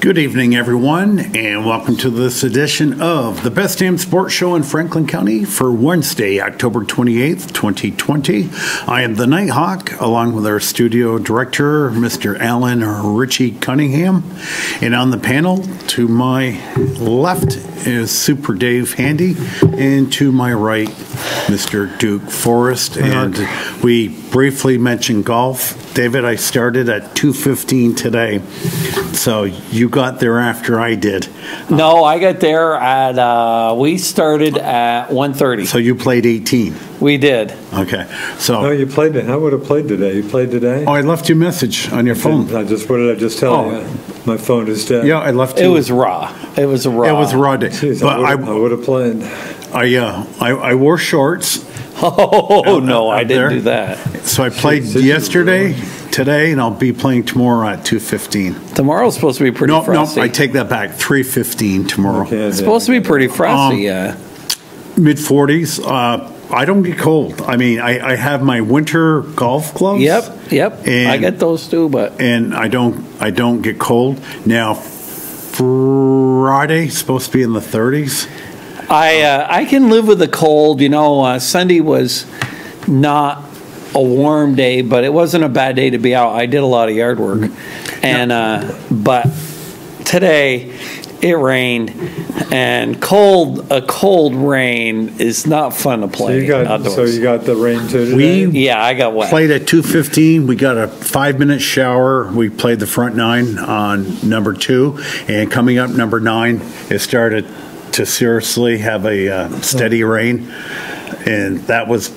Good evening, everyone, and welcome to this edition of the Best Damn Sports Show in Franklin County for Wednesday, October 28th, 2020. I am the Nighthawk, along with our studio director, Mr. Alan Richie Cunningham. And on the panel, to my left is Super Dave Handy, and to my right, Mr. Duke Forrest. And we briefly mentioned golf. David, I started at 2:15 today, so you got there after I did. No, I got there at, we started at 1:30. So you played 18? We did. Okay. So. No, you played it. I would have played today. You played today? Oh, I left you a message on your phone. What did I just tell you? My phone is dead. Yeah, I left you. It was raw. It was a raw. It was a raw day. Jeez, but I would have played. I wore shorts. Oh, no, I didn't do that. So I played yesterday, today, and I'll be playing tomorrow at 2:15. Tomorrow's supposed to be pretty frosty. No, I take that back. 3:15 tomorrow. Okay, it's supposed to be pretty frosty, yeah. Mid-40s. I don't get cold. I mean, I have my winter golf gloves. Yep. And, I get those too, and I don't get cold. Now, Friday's supposed to be in the 30s. I can live with the cold. You know, Sunday was not a warm day, but it wasn't a bad day to be out. I did a lot of yard work, and but today it rained, and a cold rain is not fun to play outdoors. So you got the rain too today? I got wet. Played at 2:15. We got a 5-minute shower. We played the front nine on number 2, and coming up number 9, it started to seriously have a steady rain, and that was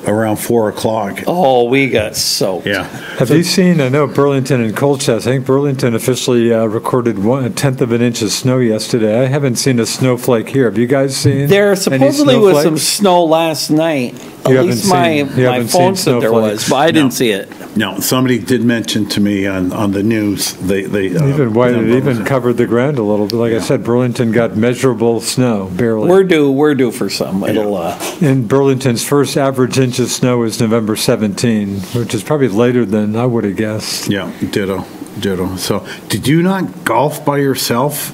around 4 o'clock. Oh, we got soaked. Yeah. Have you seen, I know Burlington and Colchester, I think Burlington officially recorded 1/10 of an inch of snow yesterday. I haven't seen a snowflake here. Have you guys seen There supposedly was some snow last night. At least my phone said there was, but I didn't see it. No, somebody did mention to me on the news. They even covered the ground a little bit. Like I said, Burlington got measurable snow, barely. We're due for some. It'll. And Burlington's first average inch of snow is November 17, which is probably later than I would have guessed. Yeah, ditto. So, did you not golf by yourself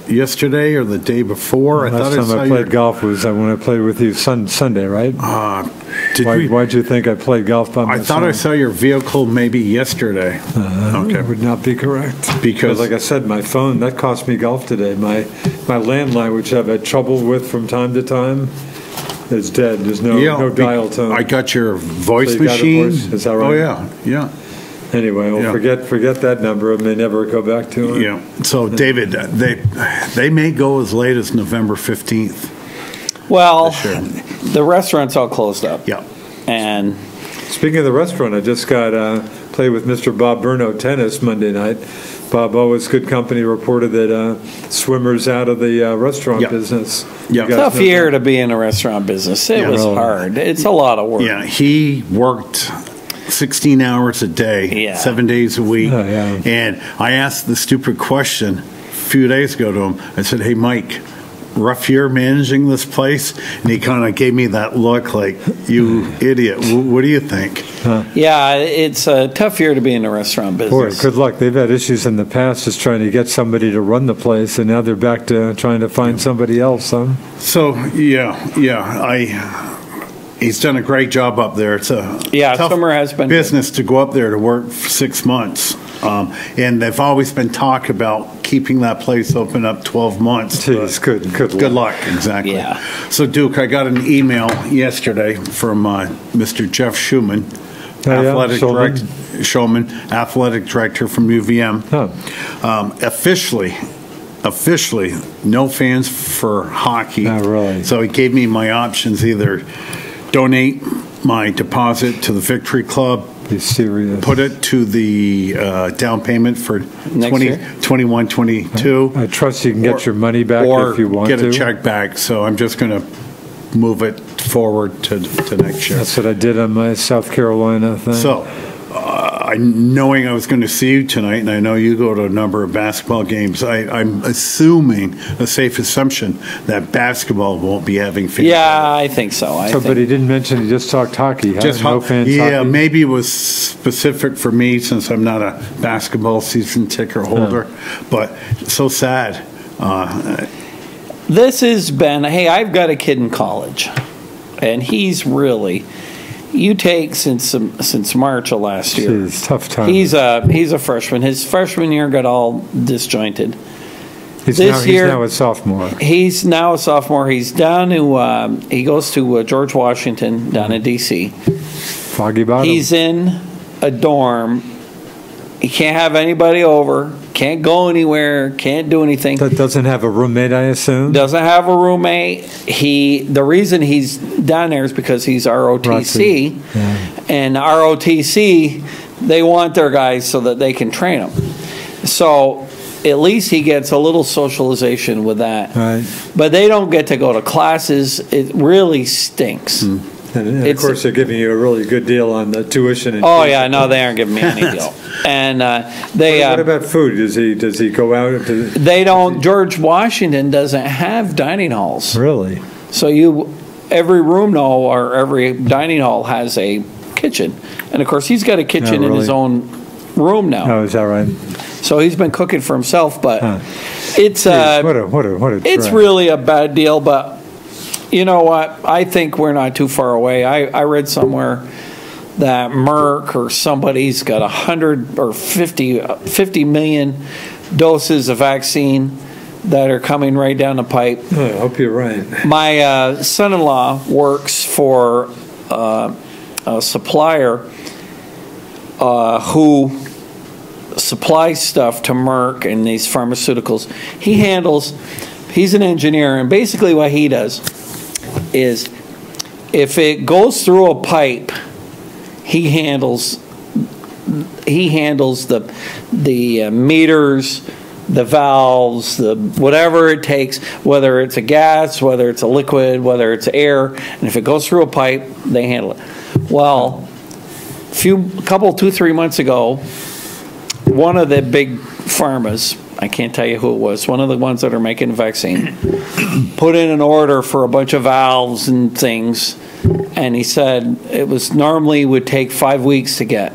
yesterday or the day before? Last time I played golf was when I played with you Sunday, right? Why'd you think I played golf by myself? I thought I saw your vehicle maybe yesterday. Okay, that would not be correct. Because, like I said, my phone, that cost me golf today. My landline, which I've had trouble with from time to time, is dead. There's no dial tone. I got your voice machine. Is that right? Oh, yeah. Anyway, forget that number. I may never go back to it. Yeah. So, David, they may go as late as November 15th. Well, the restaurant's all closed up. Yeah. And speaking of the restaurant, I just got played with Mr. Bob Burno tennis Monday night. Bob always good company reported that swimmers out of the restaurant business. Yeah. Tough year to be in a restaurant business. It was hard. It's a lot of work. Yeah, he worked 16 hours a day, 7 days a week. And I asked the stupid question a few days ago to him. I said, "Hey, Mike, rough year managing this place?" And he kind of gave me that look like, "You idiot, what do you think?" Yeah, it's a tough year to be in the restaurant business. Boy, good luck. They've had issues in the past just trying to get somebody to run the place, and now they're back to trying to find somebody else, huh? So, he's done a great job up there. It's a tough summer has been business to go up there to work for 6 months. And they've always been talk about keeping that place open up 12 months. Jeez, good luck. Exactly. Yeah. So, Duke, I got an email yesterday from Mr. Jeff Schuman, athletic director from UVM. Officially, no fans for hockey. Not really. So he gave me my options: either donate my deposit to the Victory Club, be serious, put it to the down payment for 21-22. I trust you can get your money back if you want to. Or get a check back. So I'm just going to move it forward to next year. That's what I did on my South Carolina thing. So knowing I was going to see you tonight, and I know you go to a number of basketball games, I'm assuming, a safe assumption, that basketball won't be having fans. Yeah, I think so. But he didn't mention he just talked hockey. Just no fans yeah, hockey? maybe it was specific for me since I'm not a basketball season ticket holder, but so sad. This has been, hey, I've got a kid in college, and he's really, you take since March of last year. Jeez, tough time. He's a freshman. His freshman year got all disjointed. He's now a sophomore. He's now a sophomore. He's down to, he goes to George Washington down in D.C. Foggy Bottom. He's in a dorm. He can't have anybody over, can't go anywhere, can't do anything. That doesn't have a roommate, I assume? Doesn't have a roommate. The reason he's down there is because he's ROTC. Yeah. And ROTC, they want their guys so that they can train them. So at least he gets a little socialization with that. Right. But they don't get to go to classes. It really stinks. And of course, they're giving you a really good deal on the tuition. And oh yeah, no, they aren't giving me any deal. And they. What about food? Does he go out? They don't. George Washington doesn't have dining halls. Really? So every room or every dining hall has a kitchen, and of course he's got a kitchen in his own room now. Oh, is that right? So he's been cooking for himself, but it's what a it's really a bad deal. But you know what? I think we're not too far away. I read somewhere that Merck or somebody's got 100 or 50 million doses of vaccine that are coming right down the pipe. Oh, I hope you're right. My son-in-law works for a supplier who supplies stuff to Merck and these pharmaceuticals. He's an engineer, and basically what he does is if it goes through a pipe, he handles the meters, the valves, the whatever it takes, whether it's a gas, whether it's a liquid, whether it's air, and if it goes through a pipe, they handle it. Well, 2-3 months ago, one of the big pharmas, I can't tell you who it was, one of the ones that are making a vaccine, put in an order for a bunch of valves and things, and he said it would take 5 weeks to get.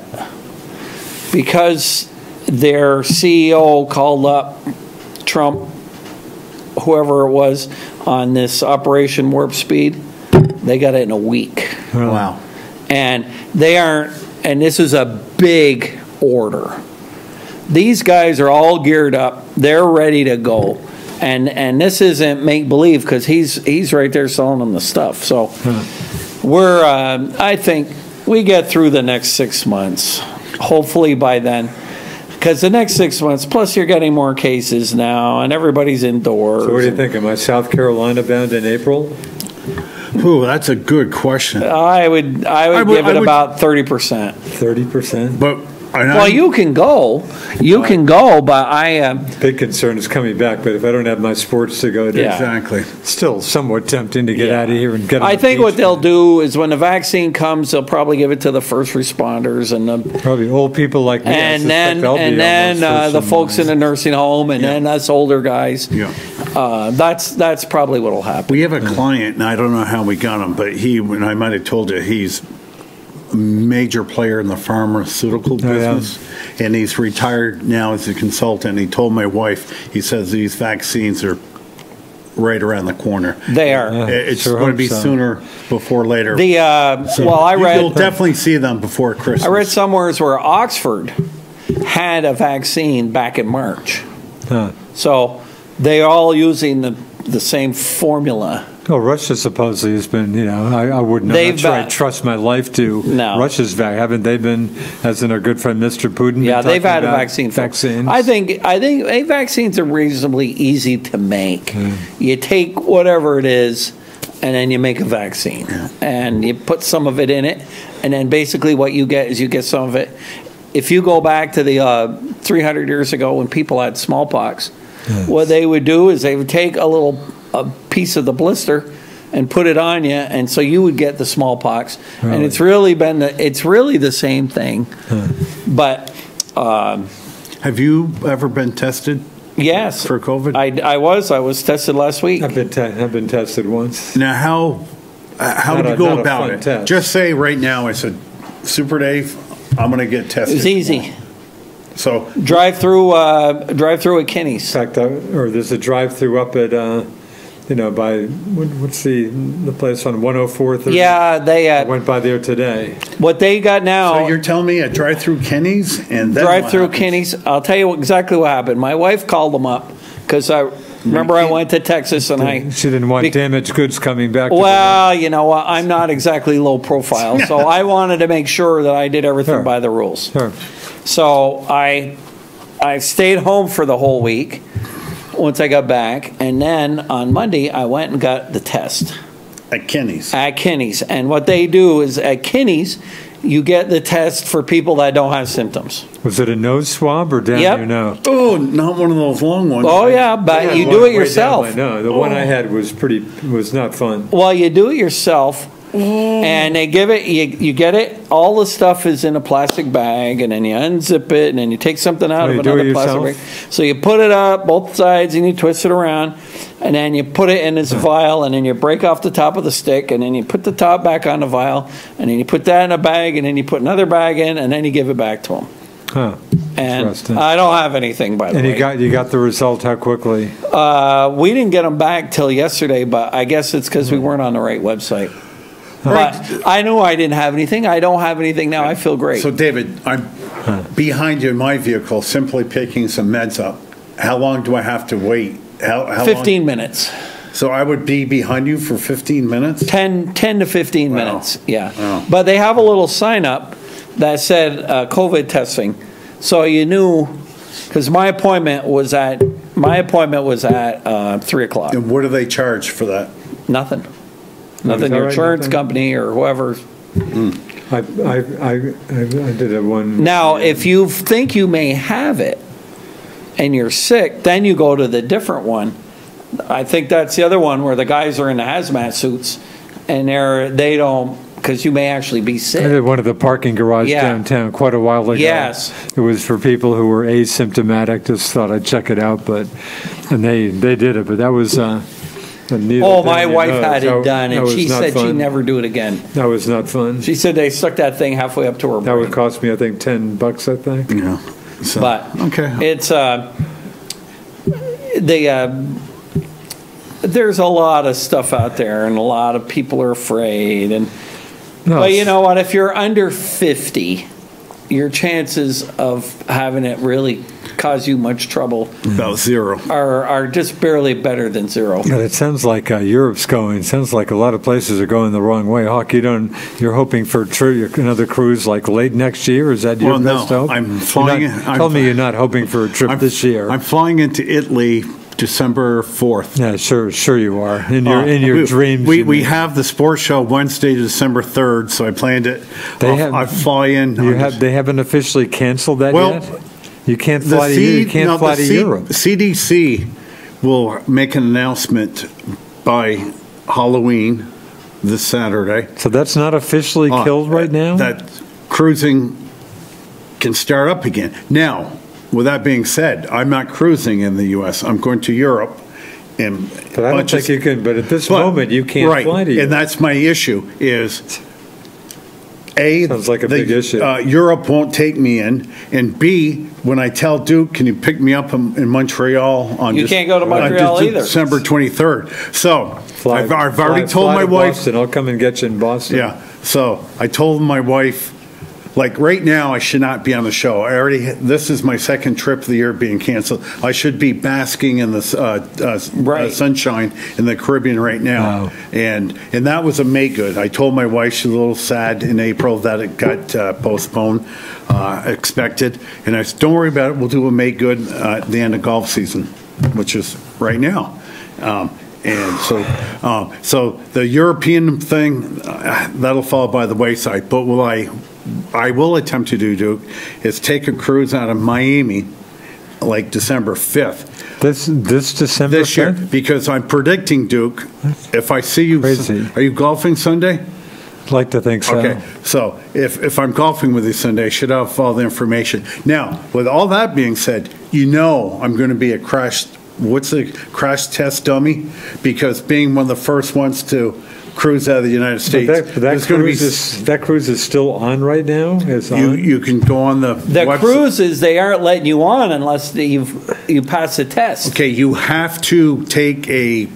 Because their CEO called up Trump, whoever it was, on this Operation Warp Speed, they got it in a week. Wow. And this is a big order. These guys are all geared up. They're ready to go. And this isn't make-believe because he's right there selling them the stuff. So I think we get through the next 6 months, hopefully by then. Because the next 6 months, plus you're getting more cases now, and everybody's indoors. So what do you think? Am I South Carolina bound in April? Ooh, that's a good question. I would give it about 30%. 30%? But you can go. But big concern is coming back, but if I don't have my sports to go to. Yeah. Exactly. Still somewhat tempting to get out of here and get on I the think beach. what they'll do is when the vaccine comes, they'll probably give it to the first responders and probably old people like me. And then the folks in the nursing home, and then us older guys. Yeah. That's probably what'll happen. We have a client, and I don't know how we got him, but and I might have told you, he's a major player in the pharmaceutical business, and he's retired now as a consultant. He told my wife, he says these vaccines are right around the corner. They are. It's going to be sooner before later. You'll definitely see them before Christmas. I read somewhere where Oxford had a vaccine back in March. So they're all using the same formula. Well, Russia supposedly has been, I wouldn't know. I'm not sure I trust my life to Russia's vaccine. Haven't they been, as in our good friend Mr. Putin? Yeah, they've had a vaccine. Vaccines. I think vaccines are reasonably easy to make. You take whatever it is, and then you make a vaccine. And you put some of it in it, and then basically what you get is you get some of it. If you go back to the 300 years ago when people had smallpox, what they would do is they would take a piece of the blister, and put it on you, and so you would get the smallpox. Really? And it's really the same thing. But have you ever been tested? Yes, for COVID. I was tested last week. I've been tested once. Now how do you go about it? Test. Just say right now, I said, Super Dave, I'm going to get tested. It's easy. So drive through at Kinney's. In fact, or there's a drive through up at by what's the place on 104th? Yeah, I went by there today. What they got now. So you're telling me a drive through Kinney's and then drive through Kinney's. I'll tell you exactly what happened. My wife called them up because I went to Texas and she didn't want damaged goods coming back. Well, you know what? I'm not exactly low profile, so I wanted to make sure that I did everything by the rules. Sure. So I stayed home for the whole week once I got back, and then on Monday I went and got the test at Kinney's. And what they do is at Kinney's, you get the test for people that don't have symptoms. Was it a nose swab or down your nose? Oh, not one of those long ones. Oh yeah, but you do it yourself. No, the one I had was not fun. Well, you do it yourself. And they give it, you get it, all the stuff is in a plastic bag, and then you unzip it, and then you take something out of another plastic bag. So you put it up both sides, and you twist it around, and then you put it in this vial, and then you break off the top of the stick, and then you put the top back on the vial, and then you put that in a bag, and then you put another bag in, and then you give it back to them. Huh. And I don't have anything, by the way. And you got the result how quickly? We didn't get them back till yesterday, but I guess it's because we weren't on the right website. But I knew I didn't have anything. I don't have anything now. I feel great. So, David, I'm behind you in my vehicle, simply picking some meds up. How long do I have to wait? How 15 minutes. So I would be behind you for 15 minutes? 10 to 15 minutes, yeah. Wow. But they have a little sign up that said COVID testing. So you knew, because my appointment was at 3 o'clock. And what do they charge for that? Nothing. Nothing. Your insurance company or whoever. I did it one. Now, if you think you may have it and you're sick, then you go to the different one. I think that's the other one where the guys are in the hazmat suits and they don't, because you may actually be sick. I did one at the parking garage downtown quite a while ago. Yes. It was for people who were asymptomatic. Just thought I'd check it out, and they did it. But that was. My wife had it done, and she said she'd never do it again. That was not fun. She said they stuck that thing halfway up to her brain. That would cost me, I think, $10, I think. Yeah. So, but it's there's a lot of stuff out there, and a lot of people are afraid. But you know what? If you're under 50, your chances of having it really cause you much trouble about zero are just barely better than zero. Yeah, it sounds like Europe's going. Sounds like a lot of places are going the wrong way. Hawk, you're hoping for another cruise like late next year? Is that your best hope? I'm flying. Tell me you're not hoping for a trip this year. I'm flying into Italy December 4th. Yeah, sure you are. In your dreams. We have the sports show Wednesday, December 3rd, so I planned it. I fly in. They haven't officially canceled that yet? You can't fly to Europe. CDC will make an announcement by Halloween this Saturday. So that's not officially killed right now? That cruising can start up again. Now, with that being said, I'm not cruising in the U.S. I'm going to Europe. But I don't think you can. But at this moment, you can't fly to Europe. And that's my issue is... Sounds like a big issue. Europe won't take me in, and B, when I tell Duke, can you pick me up in Montreal on you can't go to Montreal either. December 23rd. So I've already told my wife. Boston. I'll come and get you in Boston. Yeah. So I told my wife, like right now, I should not be on the show. This is my second trip of the year being canceled. I should be basking in the sunshine in the Caribbean right now. Wow. And that was a May good. I told my wife she's a little sad in April that it got postponed, expected. And I said, don't worry about it. We'll do a May good at the end of golf season, which is right now. And so the European thing, that'll fall by the wayside. But I will attempt to do, Duke, is take a cruise out of Miami like December 5th. This December this year 5th? because I'm predicting, Duke, if I see you, Crazy. are you golfing Sunday? I'd like to think so. Okay, so if I'm golfing with you Sunday, I should have all the information. Now, with all that being said, I'm going to be a crash test dummy? Because being one of the first ones to cruise out of the United States. But that cruise is still on right now? You can go on the website. Cruises, they aren't letting you on unless you pass the test. Okay, you have to take a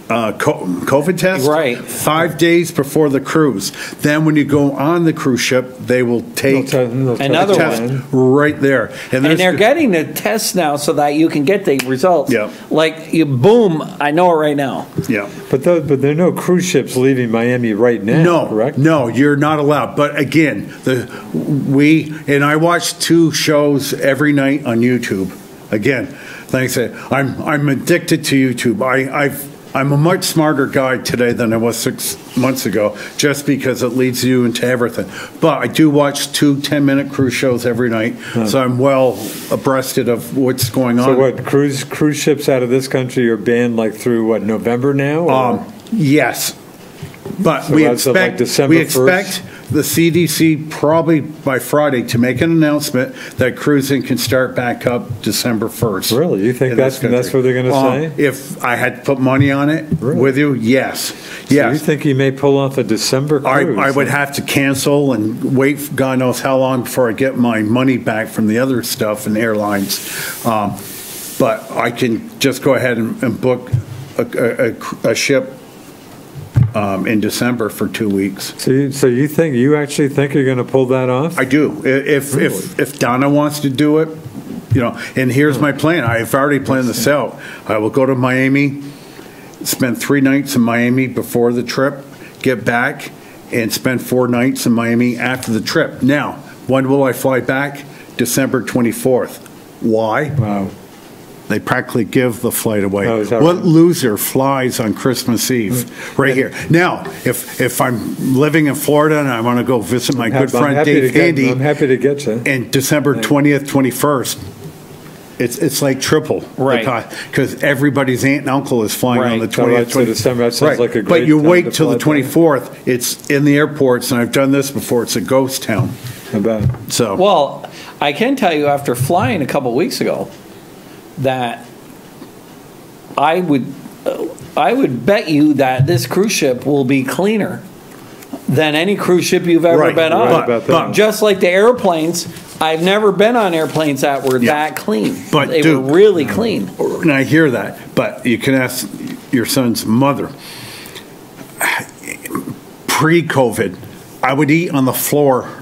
COVID test, right, 5 days before the cruise. Then when you go on the cruise ship, they will take another test one right there. And they're getting the test now so that you can get the results. Yeah. Like boom, I know it right now. Yeah. But there are no cruise ships leaving Miami right now. No, correct? No, you're not allowed. But again, I watch 2 shows every night on YouTube. Again, like I said, I'm addicted to YouTube. I'm a much smarter guy today than I was 6 months ago, just because it leads you into everything. But I do watch 2 10-minute cruise shows every night, so I'm well abreast of what's going on. So what, cruise ships out of this country are banned like through, what, November now? Yes. But so we expect the CDC probably by Friday to make an announcement that cruising can start back up December 1st. Really? You think that's what they're going to say? If I had to put money on it with you, yes. So you think you may pull off a December cruise? I would have to cancel and wait God knows how long before I get my money back from the other stuff and airlines. But I can just go ahead and book a ship in December for 2 weeks. So you actually think you're going to pull that off? I do. If Donna wants to do it, and here's my plan. I've already planned this out. I will go to Miami, spend 3 nights in Miami before the trip, get back, and spend 4 nights in Miami after the trip. Now, when will I fly back? December 24th. Why? Wow. They practically give the flight away. Oh, what loser flies on Christmas Eve? Right here. Now, if I'm living in Florida and I want to go visit my good friend Dave Handy, I'm happy to get you. And December 20th, 21st, it's like triple. Right. Because everybody's aunt and uncle is flying on the 20th. So December, that sounds like a great But you time wait to till the fly 24th. It's in the airports, and I've done this before. It's a ghost town. I bet. So. Well, I can tell you after flying a couple weeks ago, that I would bet you that this cruise ship will be cleaner than any cruise ship you've ever been on. But just like the airplanes, I've never been on airplanes that were that clean. But they were really clean. And I hear that, but you can ask your son's mother. Pre-COVID, I would eat on the floor.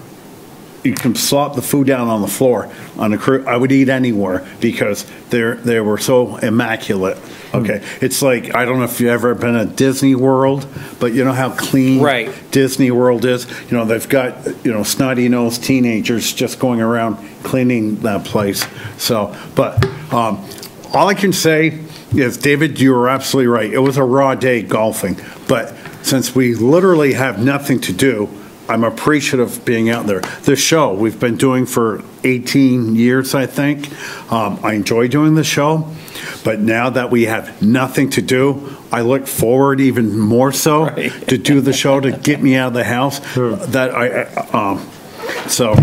You can slop the food down on the floor on a cruise. I would eat anywhere because they were so immaculate. Okay, it's like, I don't know if you've ever been at Disney World, but you know how clean Disney World is. They've got snotty-nosed teenagers just going around cleaning that place. So, but all I can say is, David, you were absolutely right. It was a raw day golfing, but since we literally have nothing to do, I'm appreciative of being out there. This show we've been doing for 18 years, I think. I enjoy doing the show, but now that we have nothing to do, I look forward even more so to do the show, to get me out of the house. So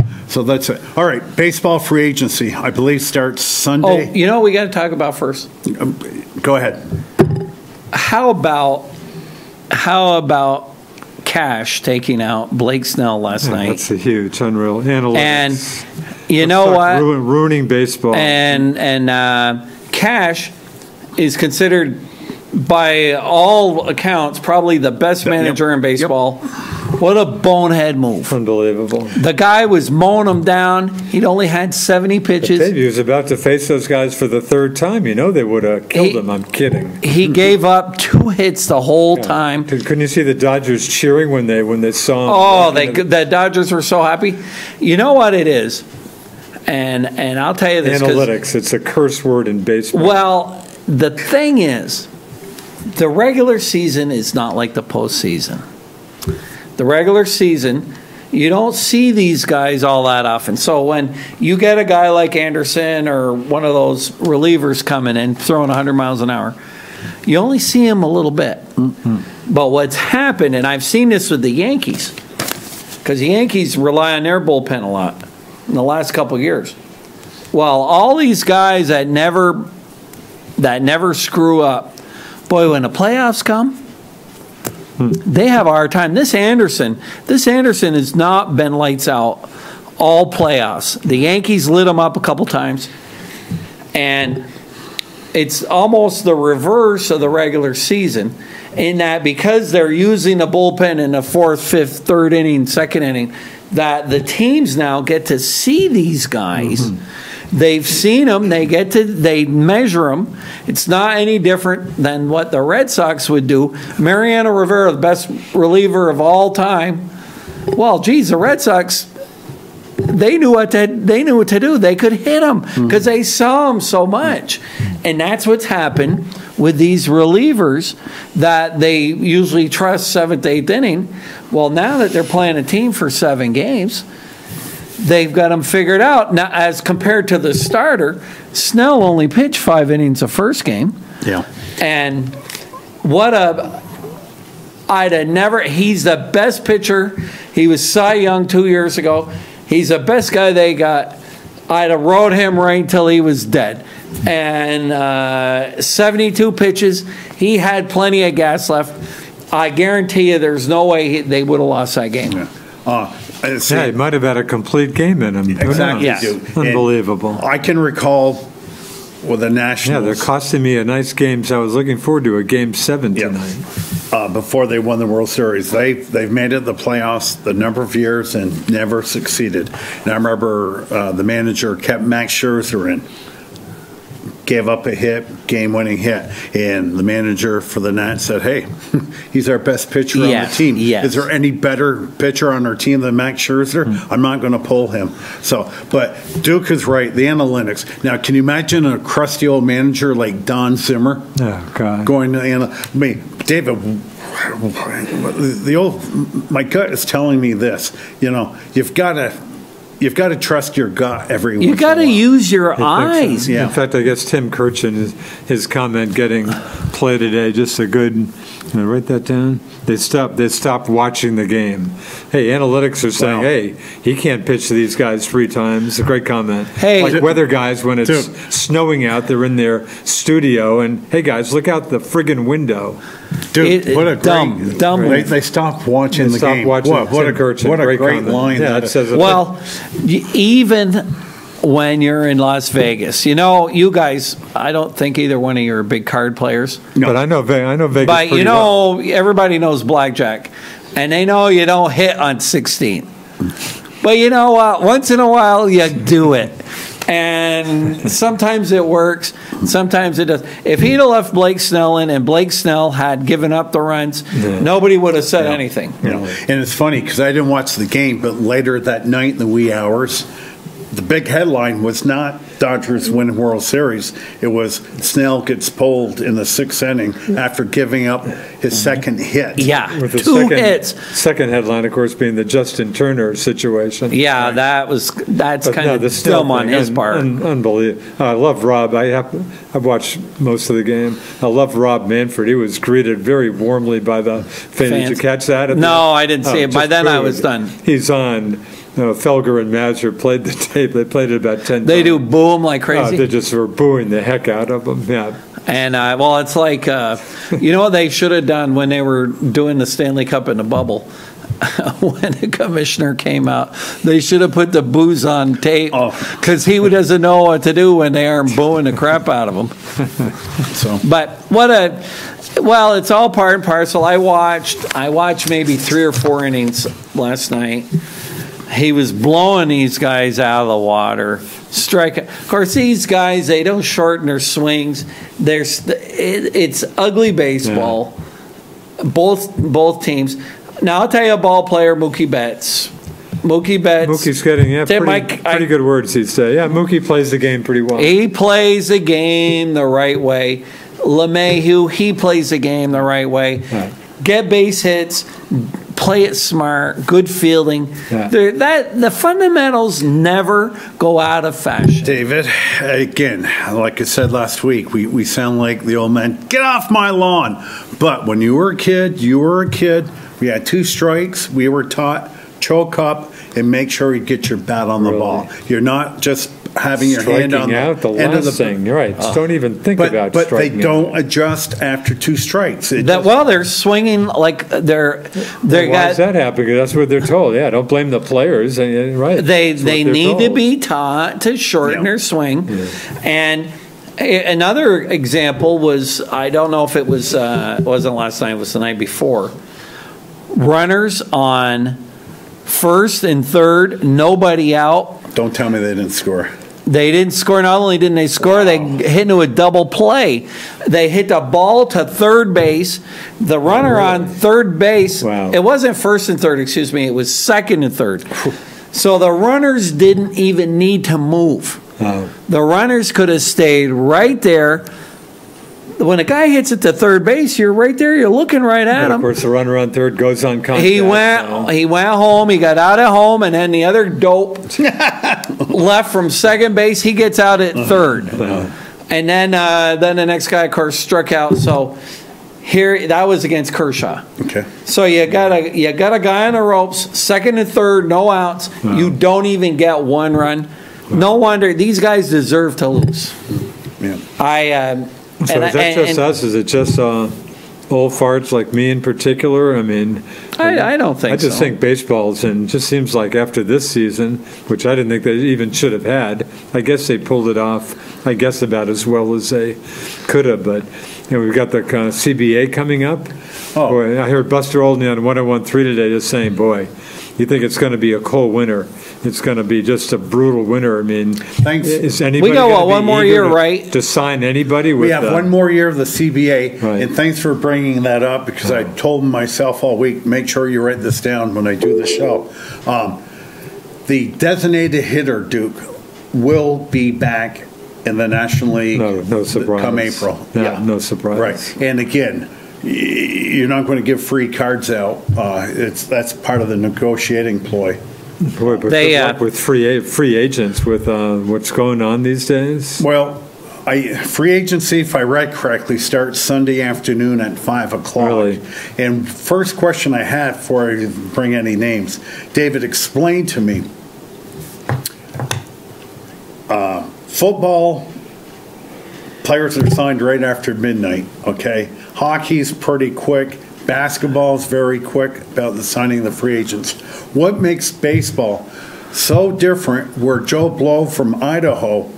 that's it. All right, baseball free agency, I believe, starts Sunday. Oh, we got to talk about first. Go ahead. How about Cash taking out Blake Snell last night? That's a huge, unreal analytics. And you know what? Ruining baseball. And Cash is considered, by all accounts, probably the best manager in baseball. What a bonehead move. Unbelievable. The guy was mowing him down. He'd only had 70 pitches. He was about to face those guys for the 3rd time. They would have killed him. I'm kidding. He gave up 2 hits the whole time. Couldn't you see the Dodgers cheering when they saw him? Oh, the Dodgers were so happy. You know what it is? And I'll tell you this. Analytics. It's a curse word in baseball. Well, the thing is, the regular season is not like the postseason. The regular season, You don't see these guys all that often. So when you get a guy like Anderson or one of those relievers coming in throwing 100 miles an hour, you only see him a little bit. Mm-hmm. But what's happened, and I've seen this with the Yankees, because the Yankees rely on their bullpen a lot in the last couple of years. Well, all these guys that never screw up, boy, when the playoffs come, they have a hard time. This Anderson has not been lights out all playoffs. The Yankees lit him up a couple times, and it's almost the reverse of the regular season in that because they're using the bullpen in the fourth, fifth, third inning, second inning, that the teams now get to see these guys. They've seen them. They measure them. It's not any different than what the Red Sox would do. Mariano Rivera, the best reliever of all time. Well, geez, the Red Sox, they knew what to do. They could hit him because they saw him so much. And that's what's happened with these relievers that they usually trust seventh, eighth inning. Well, now that they're playing a team for 7 games, they've got them figured out. Now, as compared to the starter, Snell only pitched 5 innings the first game. Yeah. And he's the best pitcher. He was Cy Young 2 years ago. He's the best guy they got. I'd have rode him right until he was dead. And 72 pitches. He had plenty of gas left. I guarantee you there's no way they would have lost that game. Yeah. He might have had a complete game in him. Exactly. Yes. Unbelievable. I can recall with the Nationals. Yeah, they're costing me a nice game. So I was looking forward to a Game 7 tonight. Before they won the World Series, they've made it the playoffs the number of years and never succeeded. And I remember the manager kept Max Scherzer in. Gave up a hit, game-winning hit, and the manager for the Nats said, "Hey, he's our best pitcher on the team. Yes. Is there any better pitcher on our team than Max Scherzer? I'm not going to pull him." So, but Duke is right. The analytics. Now, can you imagine a crusty old manager like Don Zimmer? Oh God, going to David. My gut is telling me this. You've got to trust your gut every once in a while. You got to use your eyes. So. Yeah. In fact, I guess Tim Kirchin, his comment getting play today, just a good. Write that down. They stopped watching the game. Hey, analytics are saying, hey, he can't pitch to these guys 3 times. A great comment. Hey, like weather guys, when it's snowing out, they're in their studio, and hey guys, look out the friggin' window. Dude, what a dumb. They stopped watching the game. What a great line. Yeah, that says it. Well, even when you're in Las Vegas, you guys, I don't think either one of you are big card players. No. But I know Vegas. But pretty well. Everybody knows blackjack, and they know you don't hit on 16. But you know what? Once in a while, you do it. And sometimes it works, sometimes it doesn't. If he'd have left Blake Snell in and Blake Snell had given up the runs, nobody would have said anything. And it's funny because I didn't watch the game, but later that night in the wee hours, the big headline was not Dodgers win World Series. It was Snell gets pulled in the 6th inning after giving up his second hit. Yeah, with the 2 hits. Second headline, of course, being the Justin Turner situation. Yeah, right. That's kind of dumb on his part. Unbelievable. I love Rob. I've watched most of the game. I love Rob Manfred. He was greeted very warmly by the fans. Did you catch that? No, I didn't see it. By then I was done. He's on. Felger and Mazur played the tape. They played it about 10 times. They do boo him like crazy? They just were booing the heck out of him, yeah. And, it's like, what they should have done when they were doing the Stanley Cup in the bubble? When the commissioner came out, they should have put the boos on tape because he doesn't know what to do when they aren't booing the crap out of him. But it's all part and parcel. I watched maybe 3 or 4 innings last night. He was blowing these guys out of the water. Of course, these guys, they don't shorten their swings. It's ugly baseball. Yeah. Both teams. Now, I'll tell you a ball player, Mookie Betts. Mookie's getting pretty good words, he'd say. Yeah, Mookie plays the game pretty well. He plays the game the right way. LeMahieu, he plays the game the right way. Right. Get base hits. play it smart, good fielding. Yeah. The fundamentals never go out of fashion. David, again, like I said last week, we sound like the old man, get off my lawn. But when you were a kid, we had 2 strikes. We were taught, choke up and make sure you get your bat on the ball. You're not just having your hand on the end of the thing. You're right. Just don't even think about but they striking don't adjust after 2 strikes. They're swinging like they're why does that happen? Because that's what they're told. Yeah, don't blame the players. Right. They need to be taught to shorten their swing. Yeah. And another example was, I don't know if it was wasn't last night, it was the night before. Runners on first and third, nobody out. Don't tell me they didn't score. They didn't score. Not only didn't they score, they hit into a double play. They hit the ball to third base. The runner on third base, it wasn't first and third, excuse me, it was second and third. So the runners didn't even need to move. The runners could have stayed right there. When a guy hits it to third base, you're right there. You're looking right at him. Of course, the runner on third goes on contact. He went home. He got out at home, and then the other dope left from second base. He gets out at third, and then the next guy, of course, struck out. So that was against Kershaw. Okay. So you got a guy on the ropes, second and third, no outs. You don't even get 1 run. No wonder these guys deserve to lose. Yeah. So is that just us? Is it just old farts like me in particular? I mean, I don't think so. I just think baseball's, and it just seems like after this season, which I didn't think they even should have had, I guess they pulled it off, I guess, about as well as they could have. But we've got the CBA coming up. Boy, I heard Buster Olney on 101.3 today just saying, boy, you think it's going to be a cold winter. It's going to be just a brutal winter. I mean, is anybody we got one more year, right? To sign anybody? We have 1 more year of the CBA, right. And thanks for bringing that up because I told myself all week, make sure you write this down when I do the show. The designated hitter, Duke, will be back in the National League no surprise. Come April. No surprise. Right. And again, you're not going to give free cards out. That's part of the negotiating ploy. Boy, but good luck with free agents with what's going on these days. Well, free agency, if I read correctly, starts Sunday afternoon at 5 o'clock. Really? And first question I had before I bring any names, David, explain to me. Football players are signed right after midnight. Okay, hockey's pretty quick. Basketball is very quick about the signing of the free agents. What makes baseball so different where Joe Blow from Idaho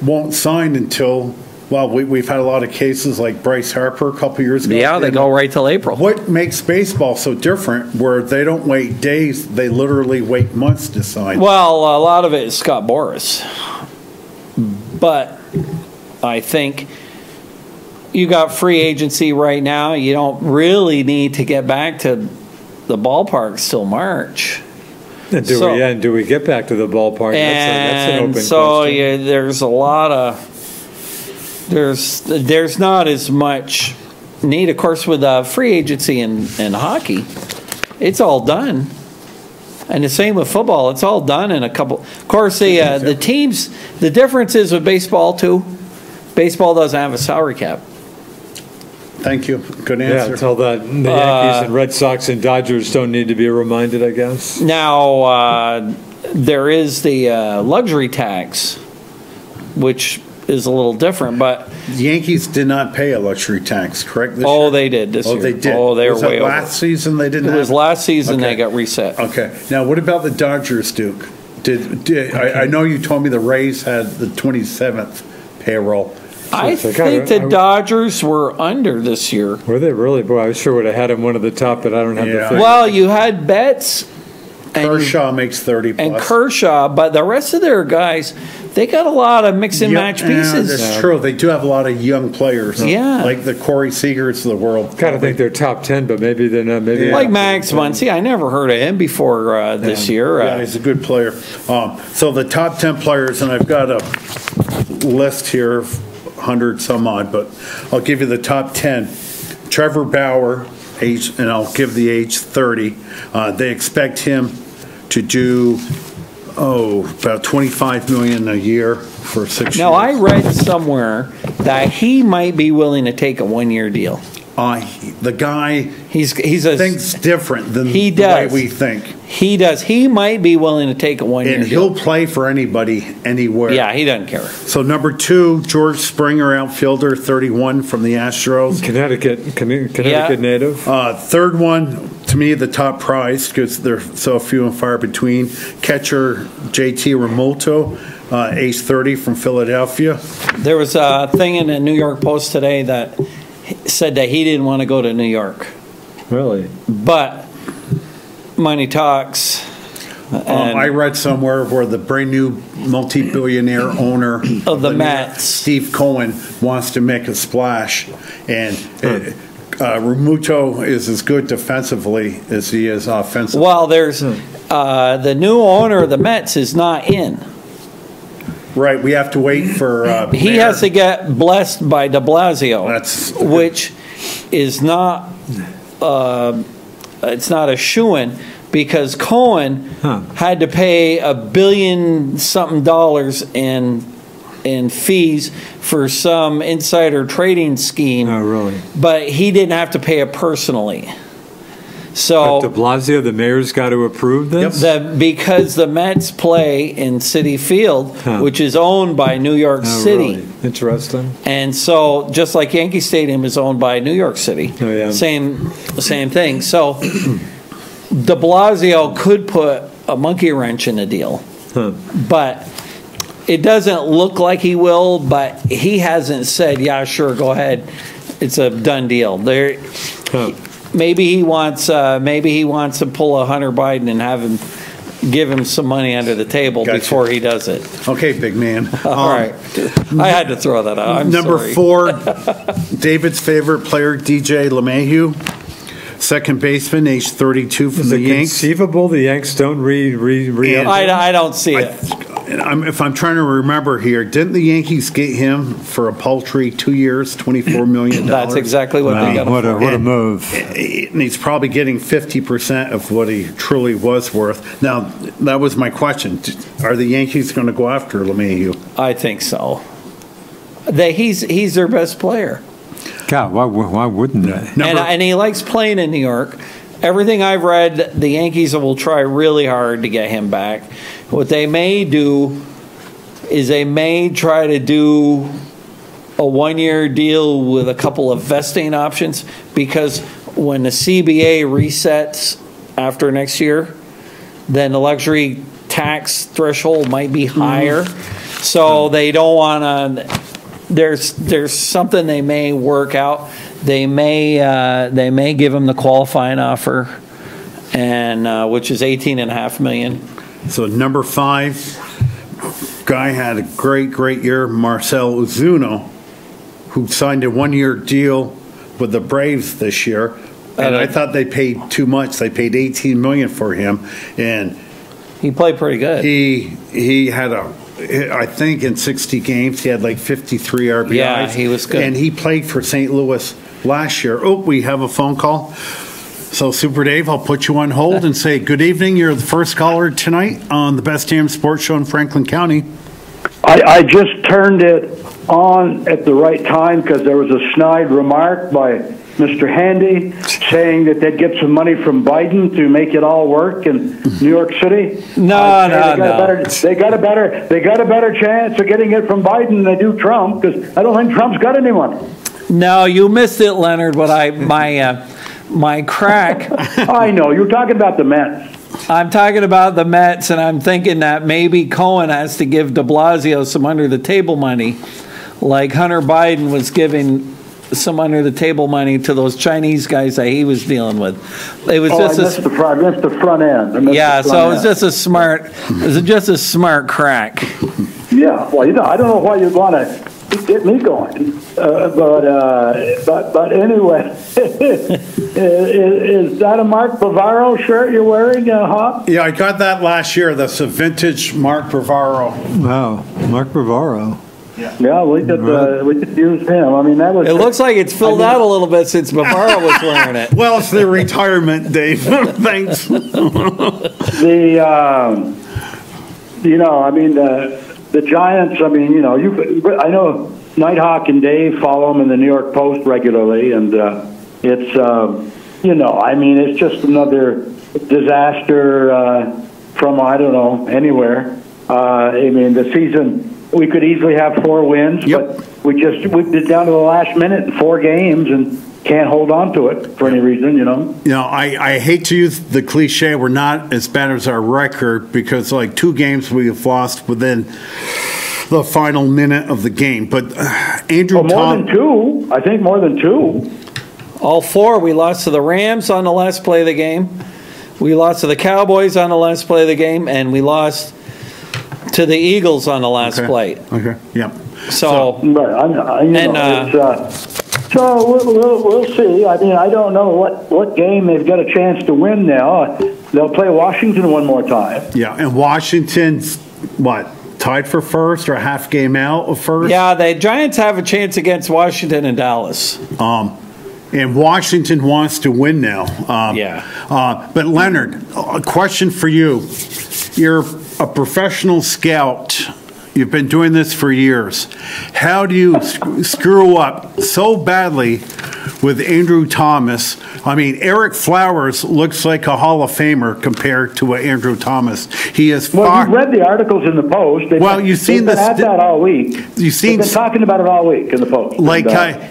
won't sign until, well, we've had a lot of cases like Bryce Harper a couple years ago. Yeah, they go right till April. What makes baseball so different where they don't wait days, they literally wait months to sign? Well, a lot of it is Scott Boras. But I think you got free agency right now. You don't really need to get back to the ballparks till March. And do we get back to the ballpark? That's an open question. Yeah, there's a lot of there's not as much need. Of course, with free agency and hockey, it's all done. And the same with football. It's all done in a couple. Of course, the teams. The difference is with baseball too. Baseball doesn't have a salary cap. Thank you. Good answer. Yeah, tell that the Yankees and Red Sox and Dodgers don't need to be reminded, I guess. Now, there is the luxury tax, which is a little different, but the Yankees did not pay a luxury tax, correct? This year? They did this year. They did. Oh, they were way over. Last season they didn't. It was last season they got reset. Okay. Now, what about the Dodgers, Duke? I know you told me the Rays had the 27th payroll. I think the Dodgers were under this year. Were they really? Boy, I sure would have had them one at the top, but I don't have the figure. Well, you had Betts. Kershaw makes 30 plus. And Kershaw, but the rest of their guys, they got a lot of mix and match pieces. That's true. They do have a lot of young players. Yeah. Like the Corey Seagers of the world. Kind of think they're top 10, but maybe they're not. Maybe like Max Muncy. I never heard of him before this year. Yeah, he's a good player. So the top 10 players, and I've got a list here of 100 some odd, but I'll give you the top 10. Trevor Bauer, age, and I'll give the age 30. They expect him to do, about $25 million a year for 6 years. Now, I read somewhere that he might be willing to take a one-year deal. The guy thinks different than the way we think. He does. He might be willing to take a one-year deal. And he'll play for anybody, anywhere. Yeah, he doesn't care. So number 2, George Springer, outfielder, 31 from the Astros. Connecticut native. Third one, to me, the top prize, because they're so few and far between. Catcher JT Realmuto, age 30 from Philadelphia. There was a thing in the New York Post today that said that he didn't want to go to New York. Really? But money talks. I read somewhere where the brand new multi-billionaire owner of the Mets, Steve Cohen, wants to make a splash, and Realmuto is as good defensively as he is offensively. Well, there's the new owner of the Mets is not in. Right, we have to wait for. He has to get blessed by De Blasio, which is not. It's not a shoo-in because Cohen had to pay $1 billion something in fees for some insider trading scheme. Oh, really? But he didn't have to pay it personally. So but de Blasio, the mayor's got to approve this? Because the Mets play in Citi Field, which is owned by New York City. Really? Interesting. And so, just like Yankee Stadium is owned by New York City. Oh, yeah. Same thing. So, de Blasio could put a monkey wrench in the deal. But it doesn't look like he will, but he hasn't said, yeah, sure, go ahead. It's a done deal. Maybe he wants to pull a Hunter Biden and have him give him some money under the table before he does it. Okay, big man. All right. I had to throw that out. I'm number sorry. 4, David's favorite player, DJ LeMahieu, second baseman, age 32 from the Yanks. Is it conceivable the Yanks don't I don't see it. If I'm trying to remember here, didn't the Yankees get him for a paltry 2 years, $24 million? That's exactly what they got. What a move. And he's probably getting 50% of what he truly was worth. Now, that was my question. Are the Yankees going to go after LeMahieu? I think so. He's their best player. God, why wouldn't they? And he likes playing in New York. Everything I've read, the Yankees will try really hard to get him back. What they may do is they may try to do a one-year deal with a couple of vesting options, because when the CBA resets after next year, then the luxury tax threshold might be higher. So they don't want to. There's something they may work out. They may give him the qualifying offer, and which is $18.5 million. So number 5, guy had a great year, Marcell Ozuna, who signed a one-year deal with the Braves this year, and I thought they paid too much. They paid $18 million for him, and he played pretty good. He had I think in 60 games he had like 53 RBIs. Yeah, he was good, and he played for St. Louis last year. Oh, we have a phone call. So, Super Dave, I'll put you on hold and say good evening. You're the first caller tonight on the Best Damn Sports Show in Franklin County. I just turned it on at the right time because there was a snide remark by Mr. Handy saying that they'd get some money from Biden to make it all work in New York City. No. They got a better chance of getting it from Biden than they do Trump, because I don't think Trump's got anyone. No, you missed it, Leonard. My crack. I know. You're talking about the Mets. I'm talking about the Mets, and I'm thinking that maybe Cohen has to give de Blasio some under-the-table money, like Hunter Biden was giving some under-the-table money to those Chinese guys that he was dealing with. It was I missed the front end. So it was just a smart crack. Yeah. Well, I don't know why you'd want to get me going, but anyway, is that a Mark Bavaro shirt you're wearing, Hop? Yeah, I got that last year. That's a vintage Mark Bavaro. Wow, Mark Bavaro. Yeah, we could use him. I mean, that was. It looks like it's filled out a little bit since Bavaro was wearing it. Well, it's the retirement, Dave. Thanks. The Giants. I mean, I know Nighthawk and Dave follow them in the New York Post regularly, and it's it's just another disaster from I don't know anywhere. The season. We could easily have 4 wins, but we did down to the last minute in 4 games and can't hold on to it for any reason, I hate to use the cliche, we're not as bad as our record, because like 2 games we have lost within the final minute of the game. But Andrew more than 2. I think more than 2. All 4. We lost to the Rams on the last play of the game. We lost to the Cowboys on the last play of the game, and we lost to the Eagles on the last play. Okay. Yeah. So we'll see. I mean, I don't know what game they've got a chance to win now. They'll play Washington one more time. Yeah, and Washington's tied for first or a half game out of first? Yeah, the Giants have a chance against Washington and Dallas. And Washington wants to win now. But Leonard, a question for you. You're a professional scout. You've been doing this for years. How do you screw up so badly with Andrew Thomas? I mean, Eric Flowers looks like a Hall of Famer compared to Andrew Thomas. He is Well, you've read the articles in the Post. You've seen this. They've been at that all week. They've been talking about it all week in the Post.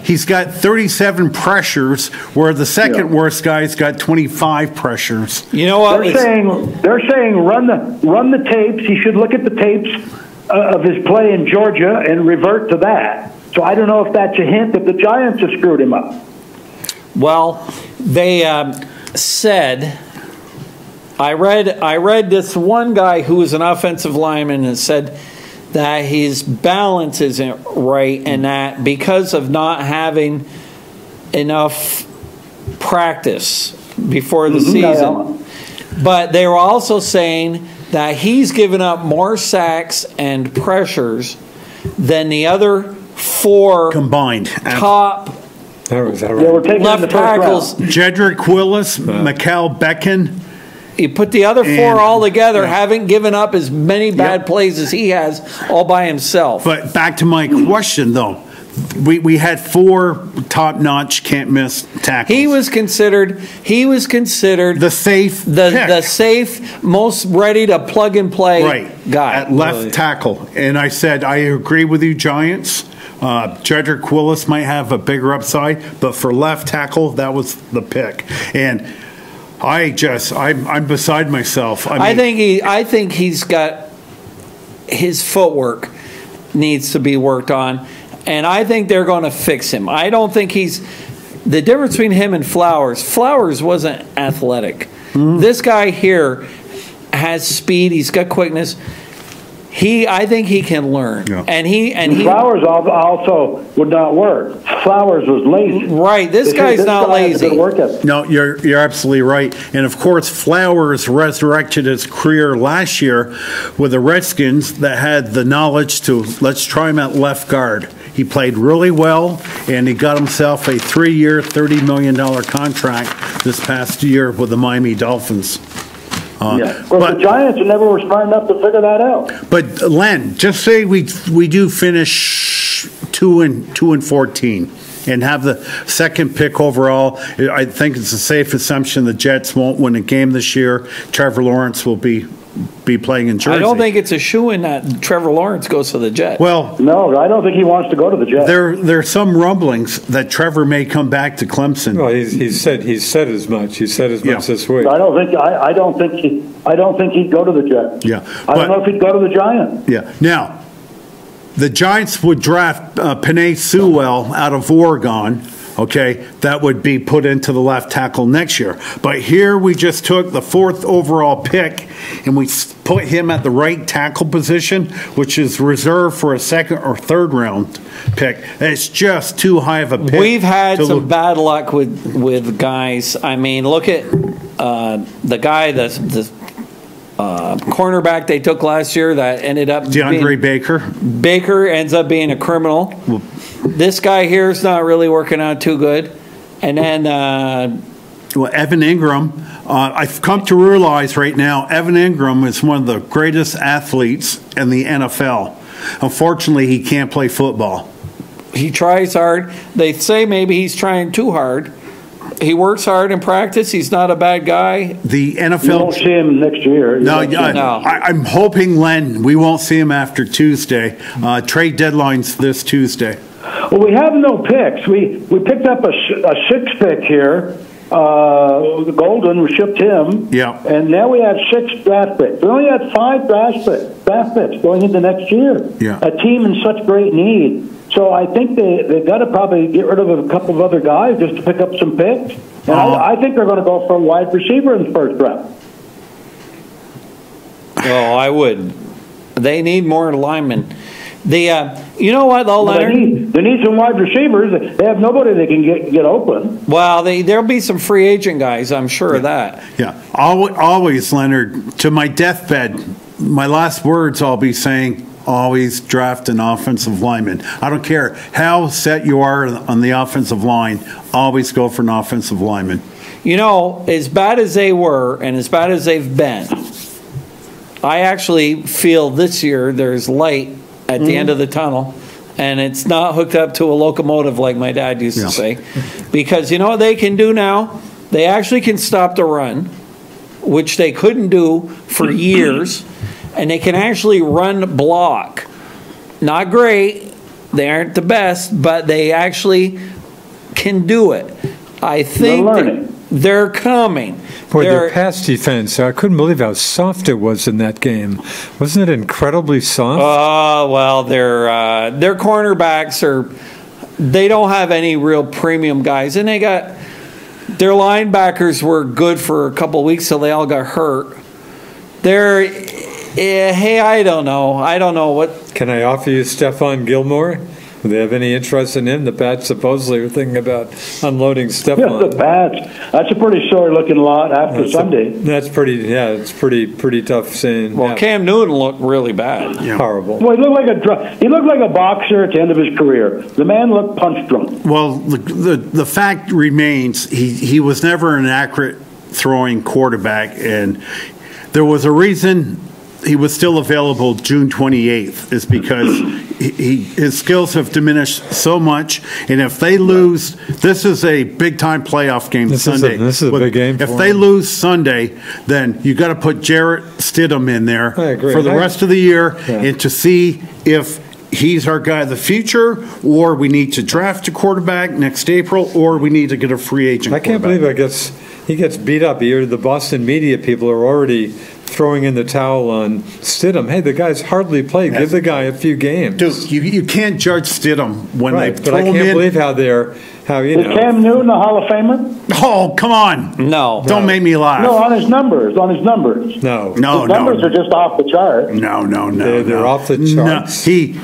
He's got 37 pressures, where the second worst guy's got 25 pressures. You know what? They're saying run the tapes. He should look at the tapes of his play in Georgia and revert to that. So I don't know if that's a hint that the Giants have screwed him up. Well, they said, I read this one guy who was an offensive lineman and said that his balance isn't right, and that because of not having enough practice before the season. But they were also saying that he's given up more sacks and pressures than the other 4 combined top left tackles. Jedrick Willis, Mikal Becton. You put the other 4 all together, haven't given up as many bad plays as he has all by himself. But back to my question, though. We had 4 top-notch, can't-miss tackles. He was considered the safe the safe, most ready to plug and play guy at left tackle. And I said, I agree with you, Giants. Jedrick Willis might have a bigger upside, but for left tackle, that was the pick. And I'm beside myself. I think he's got his footwork needs to be worked on. And I think they're going to fix him. I don't think the difference between him and Flowers wasn't athletic. This guy here has speed. He's got quickness. I think he can learn. Yeah. And Flowers also would not work. Flowers was lazy. Right. This guy's not lazy. No, you're absolutely right. And of course, Flowers resurrected his career last year with the Redskins that had the knowledge to let's try him at left guard. He played really well, and he got himself a 3-year, $30 million contract this past year with the Miami Dolphins. But the Giants never were smart enough to figure that out. But Len, just say we do finish 2-14 and have the second pick overall. I think it's a safe assumption the Jets won't win a game this year. Trevor Lawrence will be playing in Jersey. I don't think it's a shoo-in that Trevor Lawrence goes to the Jets. Well, no, I don't think he wants to go to the Jets. There are some rumblings that Trevor may come back to Clemson. Well, he's said as much. He said as much this week. I don't think he'd go to the Jets. Yeah, I don't know if he'd go to the Giants. Yeah. Now, the Giants would draft Penei Sewell out of Oregon. Okay, that would be put into the left tackle next year. But here we just took the 4th overall pick and we put him at the right tackle position, which is reserved for a 2nd or 3rd round pick. It's just too high of a pick. We've had some bad luck with guys. I mean, look at the guy, the cornerback they took last year that ended up DeAndre Baker. Baker ends up being a criminal. This guy here is not really working out too good. And then Evan Ingram. I've come to realize right now, Evan Ingram is one of the greatest athletes in the NFL. Unfortunately, he can't play football. he tries hard. They say maybe he's trying too hard. He works hard in practice. He's not a bad guy. The NFL. You won't see him next year. No. I'm hoping, Len, we won't see him after Tuesday. Trade deadline's this Tuesday. Well, we have no picks. We picked up a sixth pick here. The Golden, we shipped him. Yeah. And now we have 6 draft picks. We only had 5 draft picks going into next year. Yeah. A team in such great need. So I think they've got to probably get rid of a couple of other guys just to pick up some picks. And I think they're going to go for a wide receiver in the first round. Oh, I would. They need more linemen. You know what, though, Leonard? They need some wide receivers. They have nobody that can get open. Well, there'll be some free agent guys, I'm sure of that. Yeah. Always, Leonard, to my deathbed, my last words I'll be saying, always draft an offensive lineman. I don't care how set you are on the offensive line, always go for an offensive lineman. You know, as bad as they were and as bad as they've been, I actually feel this year there's light at the end of the tunnel, and it's not hooked up to a locomotive like my dad used to say. Because you know what they can do now? They actually can stop the run, which they couldn't do for years, and they can actually run block. Not great. They aren't the best, but they actually can do it. I think they're coming. Boy, their pass defense, I couldn't believe how soft it was in that game. Wasn't it incredibly soft? Oh, well, their cornerbacks they don't have any real premium guys. And their linebackers were good for a couple of weeks till they all got hurt. Hey, I don't know. I don't know what. Can I offer you Stephon Gilmore? Do they have any interest in him? The Pats supposedly are thinking about unloading Stephon. Yeah, the Pats. That's a pretty sorry-looking lot after Sunday. That's pretty. Yeah, it's pretty tough saying. Well, Cam Newton looked really bad. Yeah. Horrible. Well, he looked like a boxer at the end of his career. The man looked punch drunk. Well, the fact remains he was never an accurate throwing quarterback, and there was a reason he was still available June 28th is because his skills have diminished so much, and if they lose, this is a big-time playoff game Sunday. This is a big game. If they lose Sunday, then you got to put Jarrett Stidham in there for the rest of the year and to see if he's our guy of the future, or we need to draft a quarterback next April, or we need to get a free agent I can't believe he gets beat up. The Boston media people are already throwing in the towel on Stidham. Hey, the guy's hardly played. Give the guy a few games. Dude, you can't judge Stidham when they but I can't believe Is Cam Newton a Hall of Famer? Oh, come on. No. Don't make me laugh. No, on his numbers. No. His numbers are just off the chart. No. They're off the charts. He's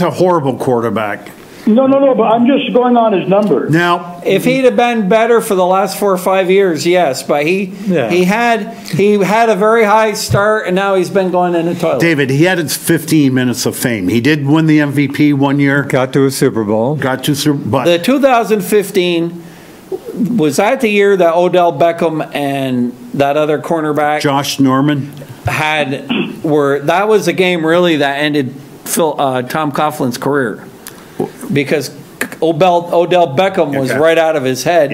a horrible quarterback. No, but I'm just going on his numbers. Now, if he'd have been better for the last 4 or 5 years, yes, but he had a very high start, and now he's been going in the toilet. David, he had his 15 minutes of fame. He did win the MVP one year. Got to a Super Bowl. But the 2015 was that the year that Odell Beckham and that other cornerback Josh Norman that was the game really that ended Tom Coughlin's career. Because Odell Beckham was right out of his head,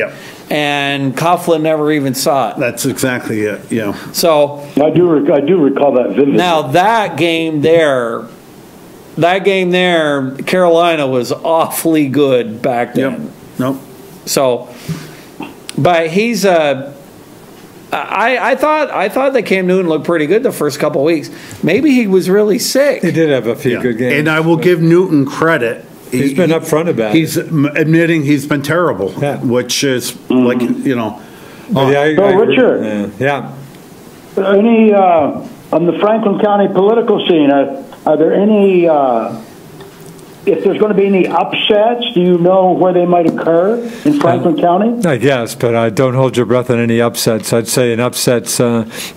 and Coughlin never even saw it. That's exactly it. Yeah. So I do recall that vividly. Now that game there, Carolina was awfully good back then. Yep. Nope. So, but he's I thought that Cam Newton looked pretty good the first couple of weeks. Maybe he was really sick. He did have a few good games, and I will give Newton credit. He's been upfront about it. He's admitting he's been terrible, which is like, Richard. Any on the Franklin County political scene? Are there any if there's going to be any upsets, do you know where they might occur in Franklin County? I guess, but I don't hold your breath on any upsets. I'd say an upset's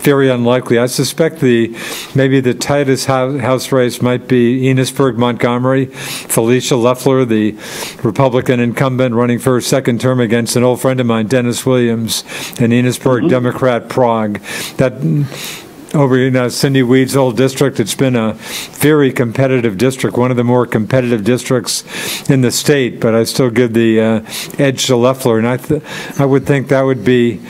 very unlikely. I suspect maybe the tightest House race might be Enosburg, Montgomery. Felicia Loeffler, the Republican incumbent, running for her second term against an old friend of mine, Dennis Williams, and Enosburg Democrat Prague. That over Cindy Weed's old district, it's been a very competitive district, one of the more competitive districts in the state, but I still give the edge to Loeffler, and I would think that would be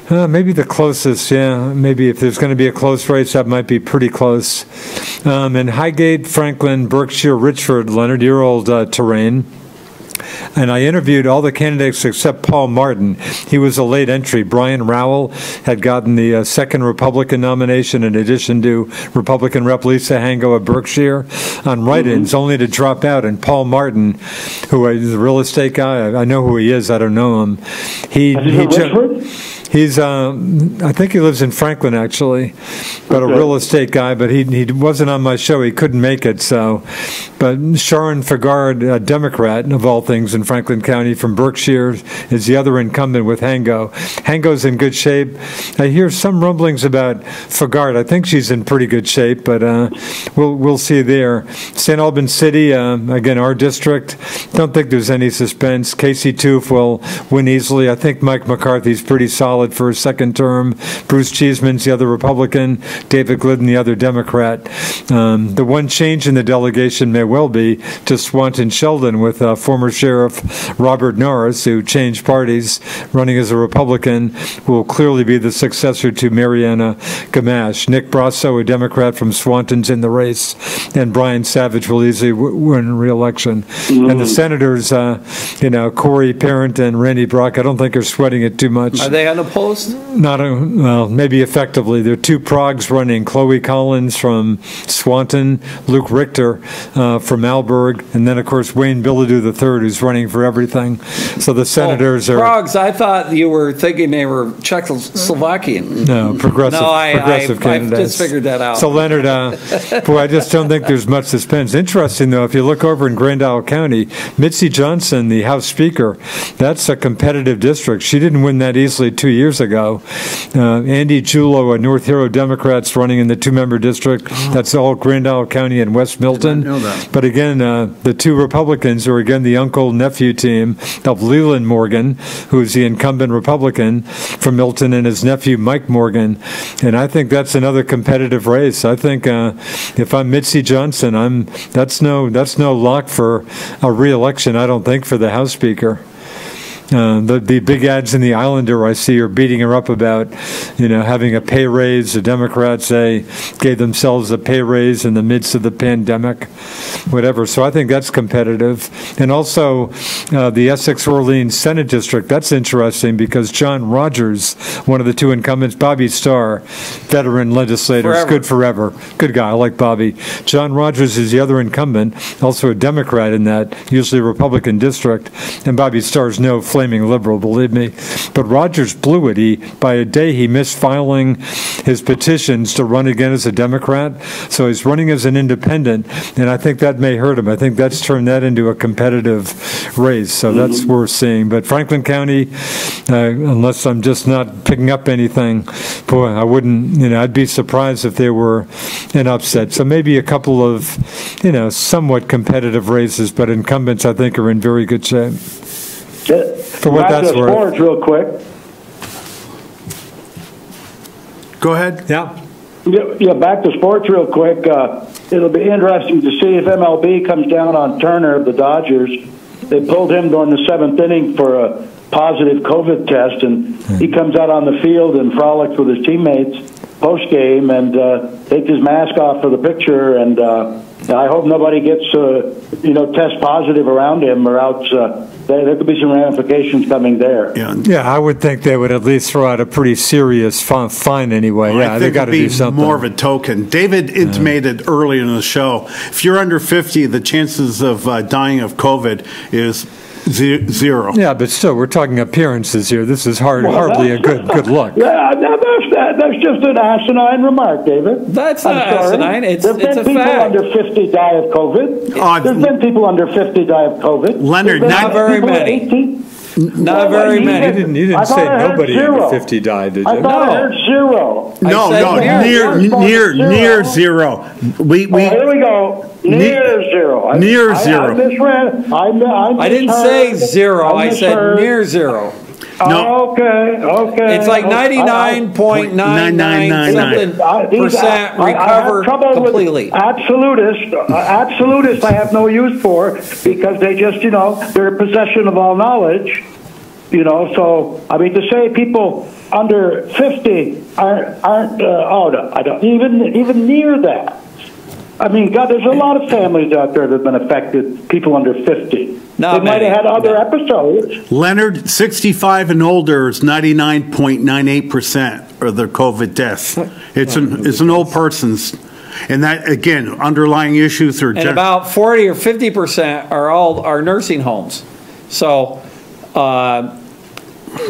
maybe the closest, maybe if there's going to be a close race, that might be pretty close. And Highgate, Franklin, Berkshire, Richford, Leonard, your old terrain. And I interviewed all the candidates except Paul Martin. He was a late entry. Brian Rowell had gotten the second Republican nomination in addition to Republican Rep. Lisa Hango of Berkshire on write-ins, only to drop out. And Paul Martin, who is a real estate guy, I know who he is, I don't know him. He's, I think he lives in Franklin, actually, but a real estate guy, but he wasn't on my show. He couldn't make it, so. But Sharon Fagard, a Democrat, of all things, in Franklin County from Berkshire, is the other incumbent with Hango. Hango's in good shape. I hear some rumblings about Fagard. I think she's in pretty good shape, but we'll see there. St. Albans City, again, our district. Don't think there's any suspense. Casey Toof will win easily. I think Mike McCarthy's pretty solid for a second term. Bruce Cheeseman's the other Republican. David Glidden, the other Democrat. The one change in the delegation may well be to Swanton Sheldon with former Sheriff Robert Norris, who changed parties, running as a Republican, will clearly be the successor to Mariana Gamache. Nick Brasso, a Democrat from Swanton's in the race, and Brian Savage will easily win re-election. And the senators, Corey Parent and Randy Brock, I don't think are sweating it too much. Are they unopposed? Well, maybe effectively. There are two Progs running, Chloe Collins from Swanton, Luke Richter from Alberg, and then, of course, Wayne Bilodeau III, who's running for everything. So the senators are... Progs, I thought you were thinking they were Czechoslovakian. No, progressive candidates. I just figured that out. So, Leonard, boy, I just don't think there's much suspense. Interesting, though, if you look over in Grand Isle County, Mitzi Johnson, the House Speaker, that's a competitive district. She didn't win that easily 2 years ago. Andy Julo, a North Hero Democrat's running in the two-member district. That's all Grand Isle County and West Milton. Did not know that. But again, the two Republicans are again the uncle-nephew team of Leland Morgan, who's the incumbent Republican from Milton, and his nephew Mike Morgan. And I think that's another competitive race. I think if I'm Mitzi Johnson, that's no lock for a re-election, I don't think, for the House Speaker. The big ads in the Islander I see are beating her up about, having a pay raise. The Democrats gave themselves a pay raise in the midst of the pandemic, whatever. So I think that's competitive. And also the Essex-Orleans Senate District, that's interesting because John Rogers, one of the two incumbents, Bobby Starr, veteran legislator, is good forever. Good guy, I like Bobby. John Rogers is the other incumbent, also a Democrat in that, usually Republican district, and Bobby Starr's no flaming liberal, believe me. But Rogers blew it. By a day, he missed filing his petitions to run again as a Democrat. So he's running as an independent, and I think that may hurt him. I think that's turned that into a competitive race. So that's worth seeing. But Franklin County, unless I'm just not picking up anything, boy, I wouldn't, I'd be surprised if there were an upset. So maybe a couple of, somewhat competitive races, but incumbents, I think, are in very good shape. For what that's worth. Sports real quick. Go ahead. Yeah. Yeah, back to sports real quick. It'll be interesting to see if MLB comes down on Turner of the Dodgers. They pulled him during the seventh inning for a positive COVID test, and he comes out on the field and frolics with his teammates post-game and takes his mask off for the picture, and I hope nobody gets, test positive around him, or else there could be some ramifications coming there. Yeah, I would think they would at least throw out a pretty serious fine anyway. Well, they got to do something. More of a token. David intimated early in the show, if you're under 50, the chances of dying of COVID is Zero. Yeah, but still, we're talking appearances here. This is hardly a good look. Yeah, that's just an asinine remark, David. That's not asinine. It's a fact. There's been people under 50 die of COVID. There's been people under 50 die of COVID. Leonard, not very many. Not very many. You didn't say nobody under 50 died, did you? I thought I heard zero. No, near zero. Here we go. Near zero. Near zero. I misread. I didn't say zero. I said near zero. No. Okay. It's like 99.999 something percent recovered completely. Absolutists I have no use for because they just, they're in possession of all knowledge. So, I mean, to say people under 50 aren't I don't even near that. I mean, God, there's a lot of families out there that have been affected, people under 50. They might have had other episodes. Leonard, 65 and older is 99.98% of their COVID deaths. It's an old person's. And that, again, underlying issues are... And about 40 or 50% are nursing homes. So...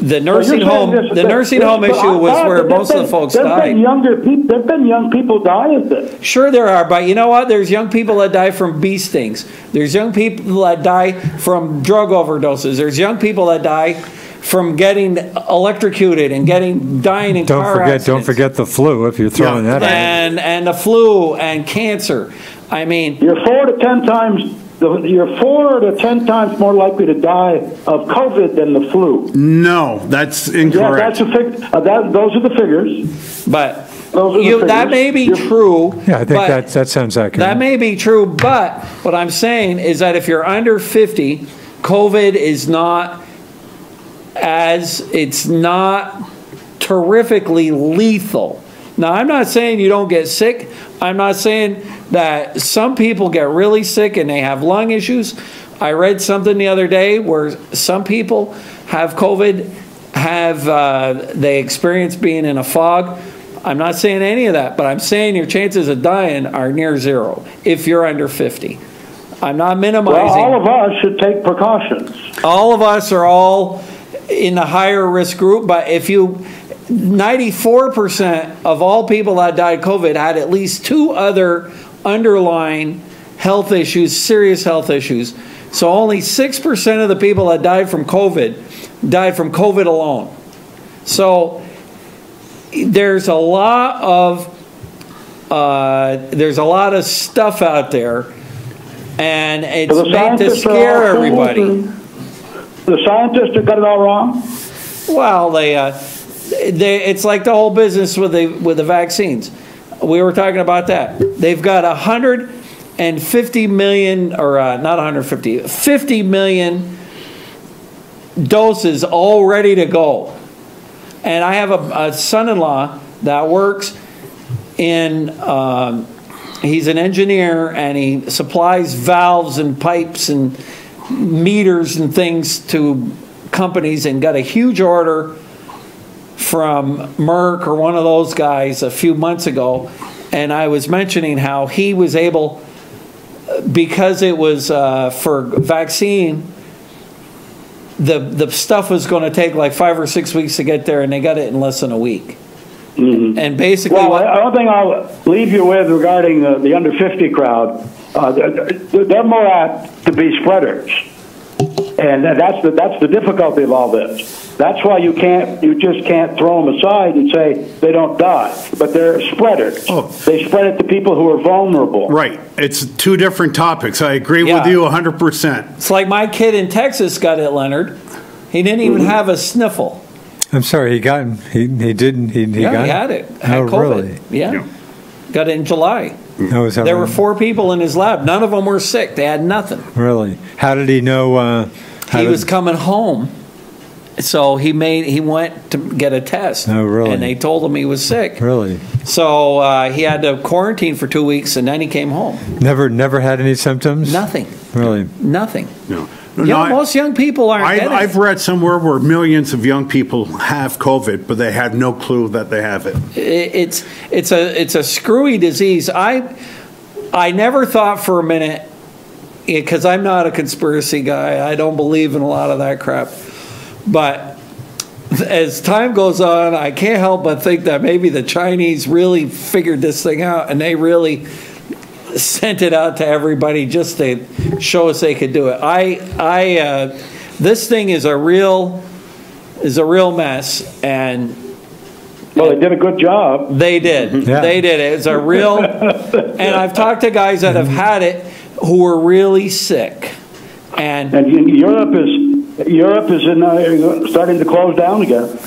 the nursing home issue was where most of the folks died. There've been young people die of this. Sure there are, but you know what? There's young people that die from bee stings. There's young people that die from drug overdoses. There's young people that die from getting electrocuted and dying in car accidents. Don't forget the flu if you're throwing that out. And the flu and cancer. I mean, you're 4 to 10 times more likely to die of COVID than the flu. No, that's incorrect. Yeah, those are the figures. But that may be true. Yeah, I think that sounds accurate. That may be true, but what I'm saying is that if you're under 50, COVID is not terrifically lethal. Now, I'm not saying you don't get sick. I'm not saying that some people get really sick and they have lung issues. I read something the other day where some people have COVID, they experience being in a fog. I'm not saying any of that, but I'm saying your chances of dying are near zero if you're under 50. I'm not minimizing. Well, all of us should take precautions. All of us are all in the higher risk group, but 94% of all people that died of COVID had at least 2 other underlying health issues, serious health issues. So only 6% of the people that died from COVID alone. So there's a lot of stuff out there, and it's meant to scare everybody. The scientists have got it all wrong. Well, it's like the whole business with the vaccines. We were talking about that. They've got 150 million, or not 150, 50 million doses all ready to go. And I have a son-in-law that works in, he's an engineer, and he supplies valves and pipes and meters and things to companies, and got a huge order from Merck or one of those guys a few months ago. And I was mentioning how he was able, because it was for vaccine, the stuff was going to take like 5 or 6 weeks to get there, and they got it in less than a week. Mm-hmm. And basically, one thing I'll leave you with regarding the under 50 crowd, they're more apt to be spreaders, and that's the difficulty of all this. That's why you just can't throw them aside and say they don't die, but they're spreaders. Oh. They spread it to people who are vulnerable. Right. It's 2 different topics. I agree with you 100%. It's like my kid in Texas got it, Leonard. He didn't even have a sniffle. I'm sorry, he got it. He had it. Had COVID. Really? Yeah. Got it in July. There were 4 people in his lab. None of them were sick. They had nothing. Really? How did he know? He was coming home. So he went to get a test. Oh, really? And they told him he was sick. Really? So he had to quarantine for 2 weeks, and then he came home. Never had any symptoms? Nothing. Really? Nothing. No. Most young people aren't getting it. I've read somewhere where millions of young people have COVID, but they have no clue that they have it. It's a screwy disease. I never thought for a minute because I'm not a conspiracy guy. I don't believe in a lot of that crap. But as time goes on, I can't help but think that maybe the Chinese really figured this thing out, and they really sent it out to everybody just to show us they could do it. This thing is a real mess, and well, they did a good job. they did. Yeah. They did it. It's a real, and I've talked to guys that have had it who were really sick, and Europe is starting to close down again.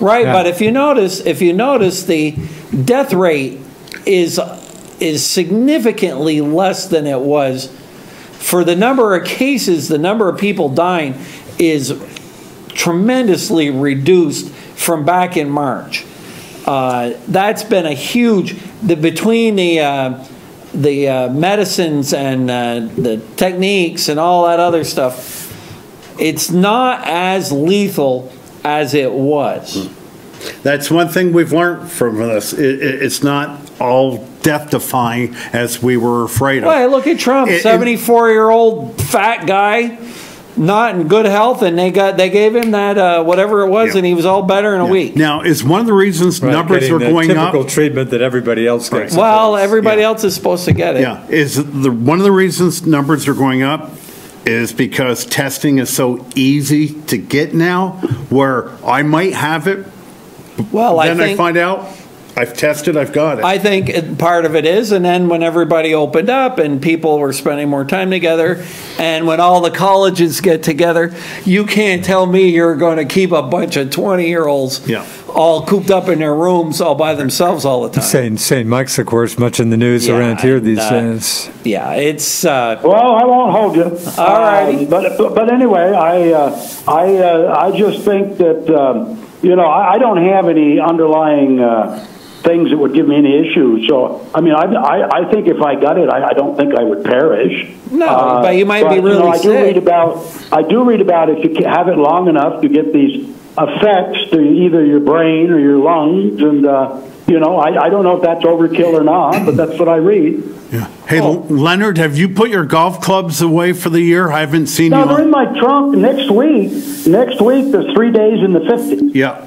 right. Yeah. But if you notice, the death rate is significantly less than it was. For the number of cases, the number of people dying is tremendously reduced from back in March. That's been a huge, between the medicines and the techniques and all that other stuff, it's not as lethal as it was. That's one thing we've learned from this. It's not all death-defying as we were afraid of. Well, look at Trump, 74-year-old fat guy, not in good health, and they gave him that whatever it was, Yeah. and he was all better in a week. Now, is one of the reasons numbers Getting are the going up? typical treatment that everybody else gets. Well, everybody Yeah. else is supposed to get it. Yeah, one of the reasons numbers are going up is because testing is so easy to get now, where I might have it, Well, then I find out I've tested, I've got it. I think part of it is, and then when everybody opened up and people were spending more time together, and when all the colleges get together, you can't tell me you're going to keep a bunch of 20-year-olds Yeah. all cooped up in their rooms all by themselves all the time. St. Mike's, of course, much in the news Yeah, around here these and, days. Yeah, it's Well, I won't hold you. All righty. But anyway, I just think that I don't have any underlying things that would give me any issues. So I mean, I think if I got it, I don't think I would perish. No, but you might be really I do sick. I do read about if you have it long enough, you get these effects to either your brain or your lungs, and I don't know if that's overkill or not, but that's what I read. Yeah. Hey, Leonard, have you put your golf clubs away for the year? I haven't seen No, you. they're in my trunk. Next week, there's 3 days in the 50s. Yeah.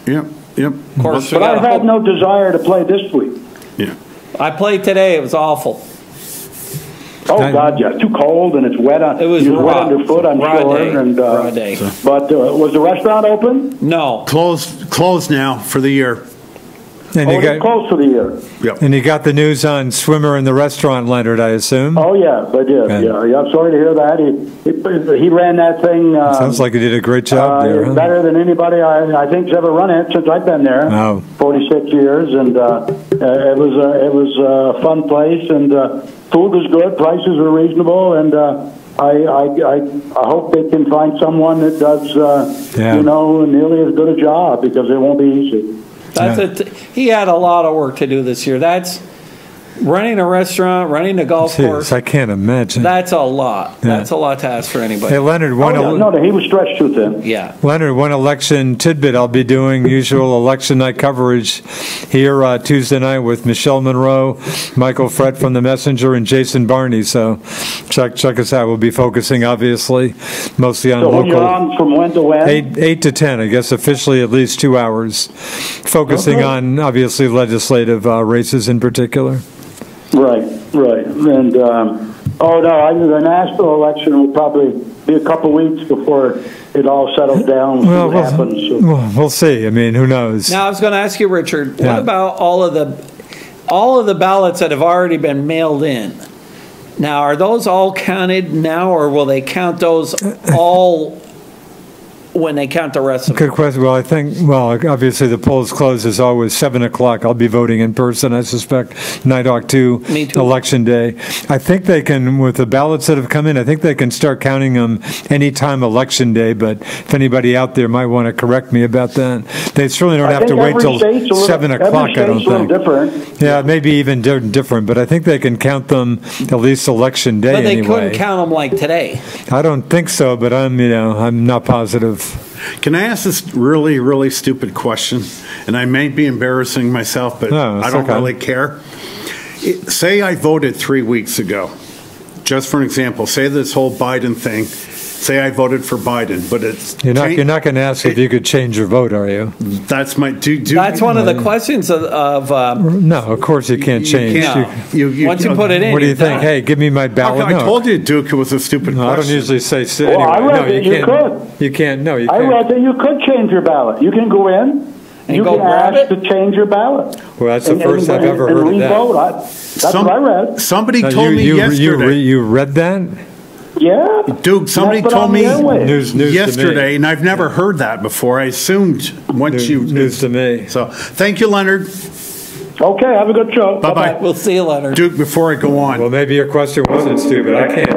Yep. Yep. Of course, But I've had no desire to play this week. Yeah. I played today. It was awful. Oh God, yeah, too cold and it's wet. It was wet raw, underfoot, I'm raw sure. day, And raw day. But was the restaurant open? No. Closed now for the year. And Oh, it's closed for the year. Yep. And you got the news on Swimmer in the restaurant, Leonard, I assume? Oh yes, I did. Okay. Yeah, I'm sorry to hear that. He ran that thing. Sounds like he did a great job there. Huh? Better than anybody I think's ever run it since I've been there. Oh. 46 years, and it was a fun place, and food was good, prices were reasonable, and I hope they can find someone that does nearly as good a job, because it won't be easy. He had a lot of work to do this year. That's running a restaurant, running a golf course. I can't imagine. That's a lot. Yeah. That's a lot to ask for anybody. Hey, Leonard, he was stretched too thin. Yeah. Leonard, one election tidbit. I'll be doing usual election night coverage here Tuesday night with Michelle Monroe, Michael Frett from The Messenger, and Jason Barney. So check us out. We'll be focusing, obviously, mostly on So local. you're on from when to when? 8 to 10, I guess, officially at least 2 hours, focusing on, obviously, legislative races in particular. Right. And, the national election will probably be a couple weeks before it all settles down. Well, what happens. So. we'll see. I mean, who knows? Now I was going to ask you, Richard, Yeah. what about all of the ballots that have already been mailed in? Now, are those all counted now, or will they count those all when they count the rest of them? Good question. Well, obviously the polls close as always 7 o'clock. I'll be voting in person, I suspect. Nighthawk 2, Me too. Election Day. I think they can, with the ballots that have come in, I think they can start counting them anytime Election Day, but if anybody out there might want to correct me about that. They certainly don't have to wait till 7 o'clock, I don't think. Different. Yeah, maybe even different, but I think they can count them at least Election Day But they anyway. couldn't count them like today. I don't think so, but I'm not positive. Can I ask this really, really stupid question? And I may be embarrassing myself, but No, it's I don't okay. really care. Say I voted 3 weeks ago. just for an example, say this whole Biden thing, say I voted for Biden, but it's... You're not going to ask if you could change your vote, are you? That's my... That's one of the questions of no, of course you can't change. once you put it in. What do you think? Hey, give me my ballot. I told you, Duke, it was a stupid question. I don't usually say sit Well, anyway. I read that you could. You can't. No, you I can't. read that you could change your ballot. You can go in. You go can grab ask it? to change your ballot. Well, that's the first I've ever heard of that. Re-vote. That's what I read. Somebody Now, told me yesterday. You read that? Yeah. Duke, somebody That's told me News to me. yesterday, and I've never heard that before. I assumed once you... News to me. So, thank you, Leonard. Okay, have a good show. Bye-bye. We'll see you later. Duke, before I go on... Well, maybe your question wasn't stupid. I can't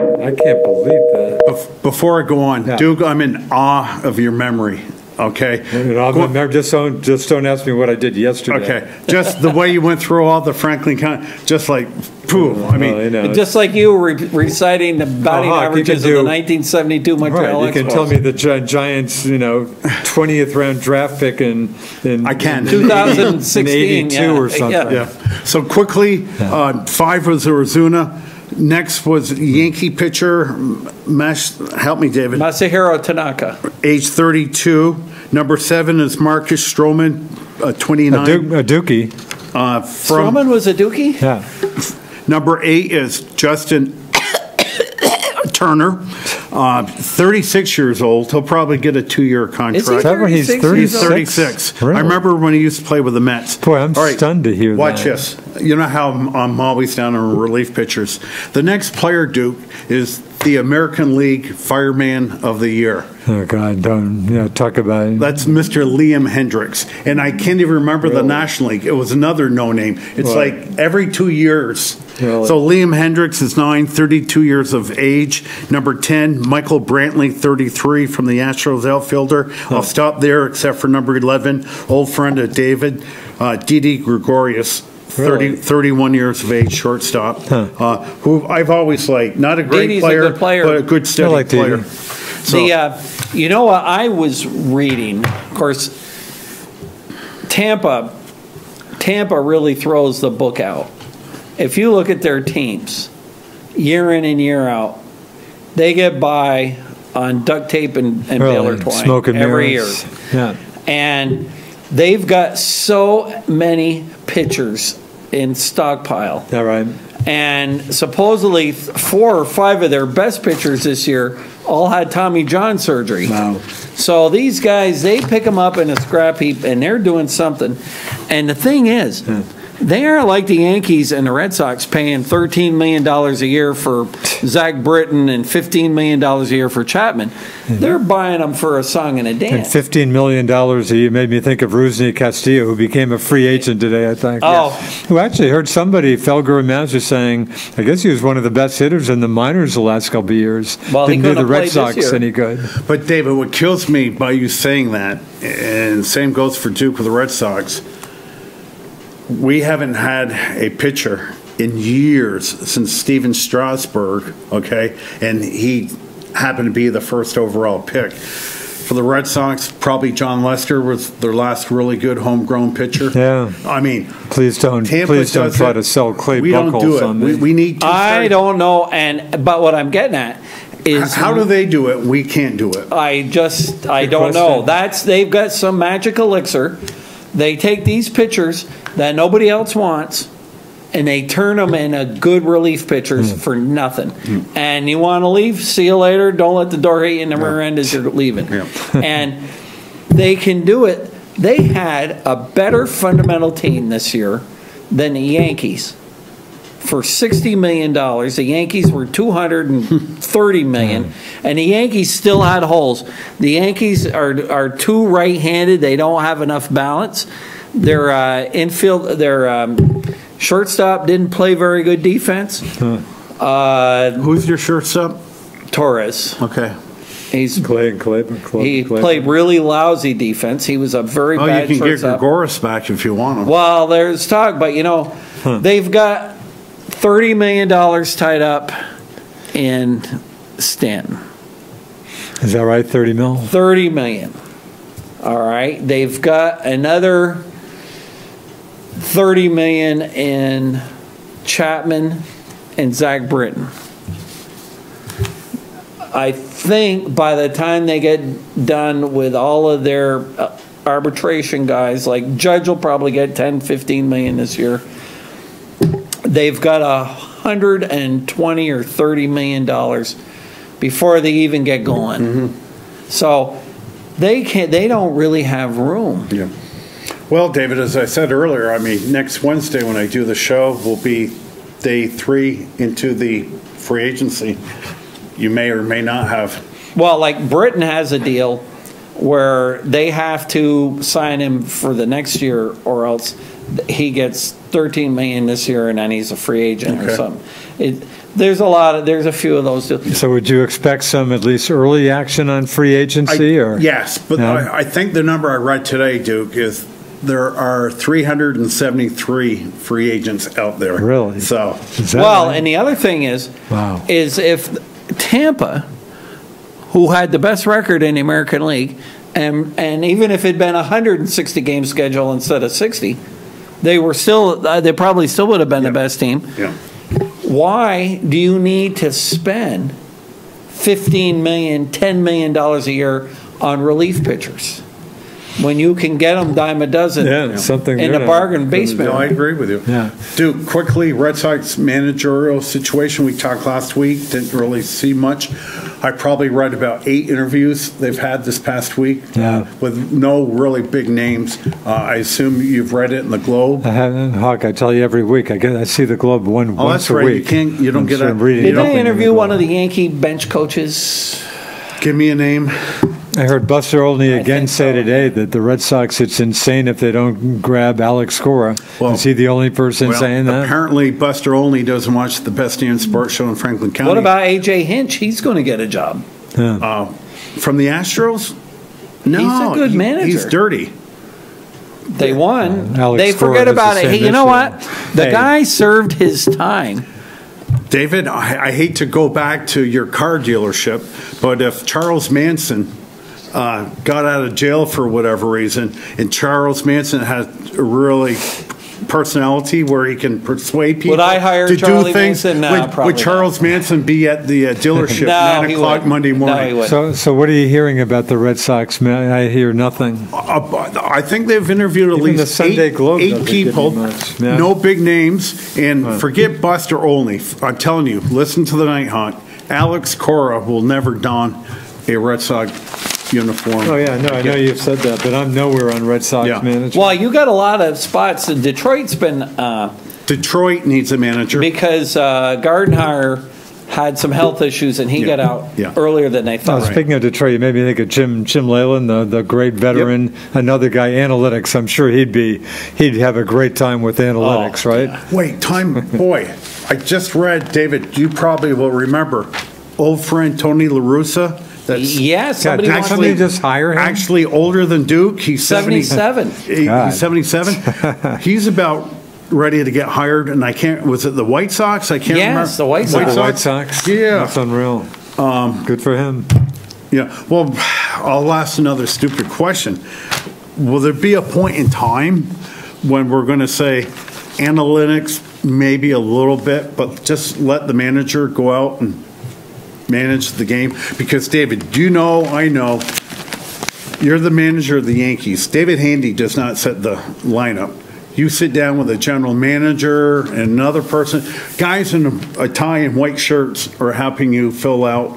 believe that. Before I go on, Yeah. Duke, I'm in awe of your memory, okay? Just don't ask me what I did yesterday. Okay, just the way you went through all the Franklin County, just like, poof, I mean... Just like you were reciting the batting Hawk, you averages can of the do- 1972 Montreal Right, you can Expos. tell me the Giants, 20th round draft pick in I can. 2016, in 82 yeah. or something. Yeah. Yeah, so quickly, 5 was Arizona. Next was Yankee pitcher, help me, David, Masahiro Tanaka. age 32. Number 7 is Marcus Stroman, 29. A Dookie. From Stroman was a Dookie? Yeah. Number 8 is Justin Turner, 36 years old. He'll probably get a 2-year contract. Is he Is that when he's 36 years He's old? 36. Really? I remember when he used to play with the Mets. Boy, I'm All right, stunned to hear watch that. this. You know how I'm always down on relief pitchers. The next player, Duke, is the American League Fireman of the Year. Oh, God, don't talk about it. That's Mr. Liam Hendricks. And I can't even remember the National League. It was another no name. It's Right. like every 2 years. Really? So Liam Hendricks is 32 years of age. Number 10, Michael Brantley, 33, from the Astros outfielder. I'll stop there except for number 11, old friend of David, Didi Gregorius. Really? 31 years of age, shortstop, who I've always liked. Not a great Didi's a player, good player. but a good, steady I like Didi. player. So, You know what I was reading? Of course, Tampa really throws the book out. If you look at their teams, year in and year out, they get by on duct tape and baler twine Smoke and every year. mirrors. Yeah. And they've got so many pitchers in stockpile. All right. And supposedly 4 or 5 of their best pitchers this year all had Tommy John surgery. Wow. So these guys, they pick them up in a scrap heap and they're doing something. And the thing is, they are like the Yankees and the Red Sox paying $13 million a year for Zach Britton and $15 million a year for Chapman. They're buying them for a song and a And dance. $15 million a year made me think of Rusney Castillo, who became a free agent today, I think. Oh. Who actually heard somebody, Felger and Mauser, saying, I guess he was one of the best hitters in the minors the last couple of years. Well, he Didn't do couldn't the have Red played this Sox year. any good. But David, what kills me by you saying that, and same goes for Duke with the Red Sox, we haven't had a pitcher in years since Steven Strasburg, okay, and he happened to be the first overall pick. For the Red Sox, probably John Lester was their last really good homegrown pitcher. Yeah. I mean, Please don't does try it. to sell Clay We don't do Buchholz on it. me. We need to I start- don't know, but what I'm getting at is How do they do it? We can't do it. I Good don't know. question. They've got some magic elixir. They take these pitchers that nobody else wants, and they turn them into good relief pitchers for nothing. And you want to leave? See you later. Don't let the door hit you in the rear end as you're leaving. Yeah. And they can do it. They had a better fundamental team this year than the Yankees. For $60 million, the Yankees were $230 million, and the Yankees still had holes. The Yankees are too right-handed; they don't have enough balance. Their shortstop didn't play very good defense. Who's your shortstop? Torres, Okay. he played really lousy defense. He was a very Oh, you bad can get shortstop. Gregoris back if you want him. Well, there's talk, but they've got $30 million tied up in Stanton. Is that right, 30 mil? $30 million. All right. They've got another $30 million in Chapman and Zach Britton. I think by the time they get done with all of their arbitration guys, like Judge will probably get 10, 15 million this year. They've got $120 or $30 million before they even get going. Mm-hmm. So they don't really have room. Yeah. Well, David, as I said earlier, I mean, next Wednesday when I do the show will be day 3 into the free agency. You may or may not have. Well, like Britain has a deal where they have to sign him for the next year, or else he gets 13 million this year, and then he's a free agent or something. There's a few of those deals. So would you expect some at least early action on free agency? Yes, but No? I think the number I read today, Duke, is there are 373 free agents out there. Really? So, Well, and the other thing is if Tampa, who had the best record in the American League, and even if it had been a 160 game schedule instead of 60, they probably still would have been the best team. yeah. Why do you need to spend $15 million, $10 million a year on relief pitchers when you can get them dime a dozen something in a bargain basement? No, I agree with you. Yeah. Duke, quickly, Red Sox managerial situation. We talked last week, didn't really see much. I probably read about 8 interviews they've had this past week with no really big names. I assume you've read it in the Globe. Hawk, I tell you every week. I see the Globe once a right. week. You don't get a reading. Did they interview one of the Yankee bench coaches? Give me a name. I heard Buster Olney again say today that the Red Sox, it's insane if they don't grab Alex Cora. Well, is he the only person saying that? Apparently, Buster Olney doesn't watch the Best Damn Sports Show in Franklin County. What about A.J. Hinch? He's going to get a job. From the Astros? No. He's a good manager. He's dirty. They won. Alex They Cora forget has the about it. same Hey, you know issue. what? The guy served his time. David, I hate to go back to your car dealership, but if Charles Manson got out of jail for whatever reason, and Charles Manson has a really personality where he can persuade people Would I hire to Charlie do things, Manson? No, would Charles Manson be at the dealership No, 9 he o'clock wouldn't. Monday No, morning? he wouldn't. So what are you hearing about the Red Sox? I hear nothing. I think they've interviewed at Even the least Sunday Globe 8 doesn't give me people, much. Yeah. no big names, and forget Buster Olney. I'm telling you, listen to the Nighthawk. Alex Cora will never don a Red Sox uniform. Oh, yeah, no, I know you've said that, but I'm nowhere on Red Sox management. Well, you got a lot of spots. Detroit's been Detroit needs a manager. because Gardenhire had some health issues and he got out earlier than they thought. Speaking of Detroit, you made me think of Jim Leyland, the great veteran, another guy, analytics. I'm sure he'd have a great time with analytics, right? Yeah. Wait, boy, I just read, David, you probably will remember, old friend Tony La Russa. Yeah, somebody did wants somebody to- just hire him? Actually older than Duke. He's 77. He's 77. He's about ready to get hired, and I can't. Was it the White Sox? I can't remember. Yes, the White Sox. The White Sox? Yeah. That's unreal. Good for him. Yeah. Well, I'll ask another stupid question. Will there be a point in time when we're going to say analytics maybe a little bit, but just let the manager go out and manage the game? Because, David, I know, you're the manager of the Yankees. David Handy does not set the lineup. You sit down with a general manager and another person. Guys in a tie and white shirts are helping you fill out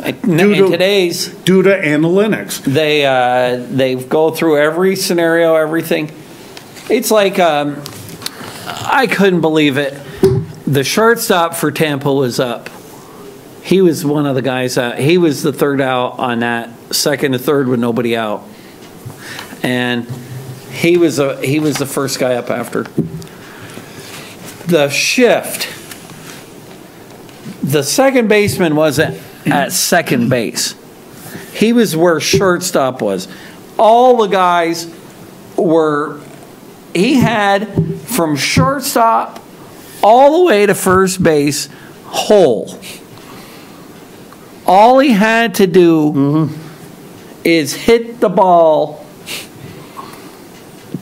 In today's, due to analytics. they go through every scenario, everything. It's like I couldn't believe it. The shortstop for Tampa was up. He was one of the guys out. He was the third out on that second to third with nobody out, and he was the first guy up after the shift. The second baseman wasn't at second base. He was where shortstop was. All the guys were. He had from shortstop all the way to first base whole. All he had to do is hit the ball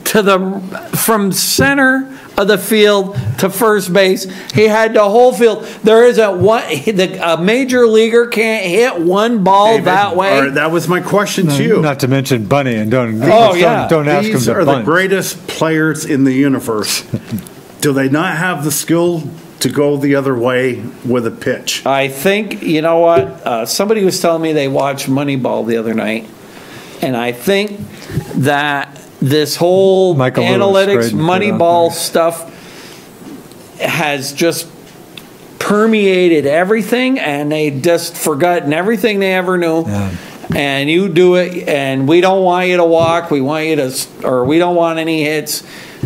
from center of the field to first base. He had the whole field. There isn't one. A major leaguer can't hit one ball David, that way. all right, that was my question to you. Not to mention bunny, and don't yeah. don't ask him These to are bunt. the greatest players in the universe. Do they not have the skill to go the other way with a pitch? I think, you know what? Somebody was telling me they watched Moneyball the other night, and I think that this whole Michael analytics, Lewis, Moneyball stuff has just permeated everything, and they just forgotten everything they ever knew. Yeah. And you do it, and we don't want you to walk. We want you to, or we don't want any hits.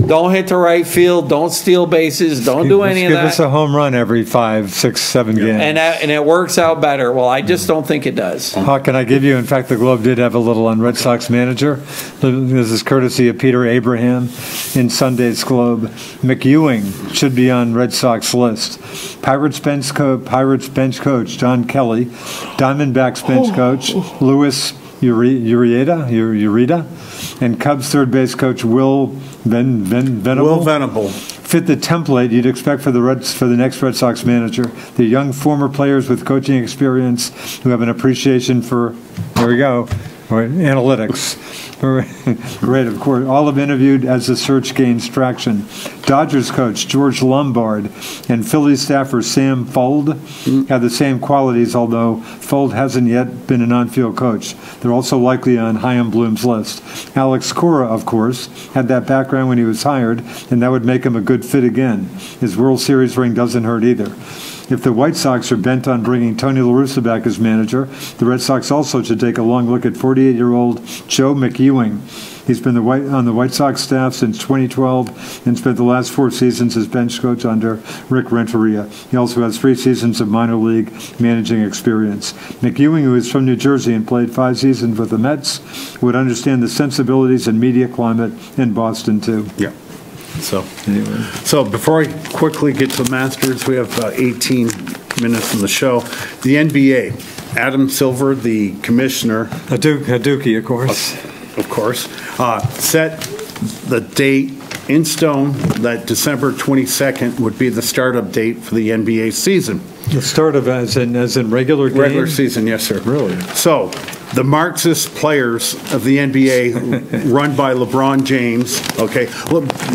Don't hit the right field. Don't steal bases. Don't do any of that. Give us a home run every 5, 6, 7 games. And it works out better. Well, I just don't think it does. How can I give you? In fact, the Globe did have a little on Red Sox manager. This is courtesy of Peter Abraham in Sunday's Globe. McEwing should be on Red Sox list. Pirates bench coach John Kelly, Diamondbacks bench coach Luis Urieta, and Cubs third base coach Will Venable fit the template you'd expect for the next Red Sox manager. The young former players with coaching experience who have an appreciation for, there we go, analytics. Great, of course. All have interviewed as the search gains traction. Dodgers coach George Lombard and Phillies staffer Sam Fuld have the same qualities, although Fuld hasn't yet been an on-field coach. They're also likely on Chaim Bloom's list. Alex Cora, of course, had that background when he was hired, and that would make him a good fit again. His World Series ring doesn't hurt either. If the White Sox are bent on bringing Tony La Russa back as manager, the Red Sox also should take a long look at 48-year-old Joe McEwing. He's been on the White Sox staff since 2012 and spent the last 4 seasons as bench coach under Rick Renteria. He also has 3 seasons of minor league managing experience. McEwing, who is from New Jersey and played 5 seasons with the Mets, would understand the sensibilities and media climate in Boston, too. Yeah. So before I quickly get to the Masters, we have 18 minutes in the show. The NBA, Adam Silver, the commissioner. Hadouki, of course. Of course. Set the date in stone that December 22nd would be the startup date for the NBA season. The start of as in regular game? Regular season, yes, sir. Really? So, the Marxist players of the NBA, run by LeBron James, okay,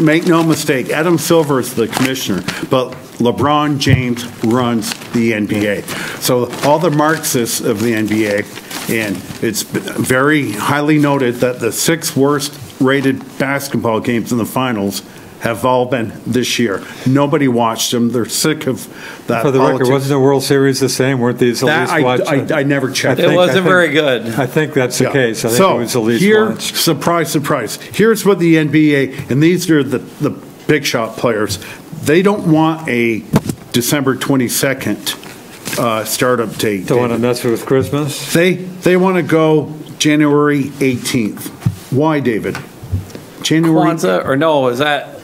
make no mistake, Adam Silver is the commissioner, but LeBron James runs the NBA. So, all the Marxists of the NBA, and it's very highly noted that the 6 worst rated basketball games in the finals have all been this year. Nobody watched them. They're sick of that. For the record, wasn't the World Series the same? Weren't these at least watched? I never checked. It wasn't very good. I think that's the case. I think it was at least watched. Surprise, surprise. Here's what the NBA, and these are the big shot players, they don't want a December 22nd startup date. Don't want to mess with Christmas? They want to go January 18th. Why, David? January. Kwanzaa, or no, is that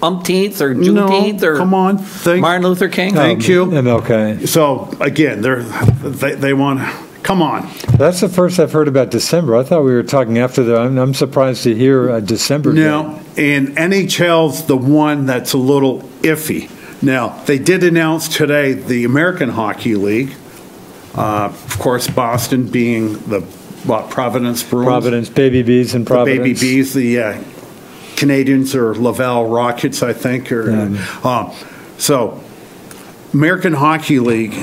umpteenth or Juneteenth or come on, Martin Luther King? Thank you. MLK. So again, they want. Come on. That's the first I've heard about December. I thought we were talking after that. I'm surprised to hear a December date. Now, and NHL's the one that's a little iffy. Now, they did announce today the American Hockey League. Of course, Boston being the Providence Bruins. Providence, Baby Bees in Providence. The Baby Bees, the Canadians or Laval Rockets, I think. So, American Hockey League,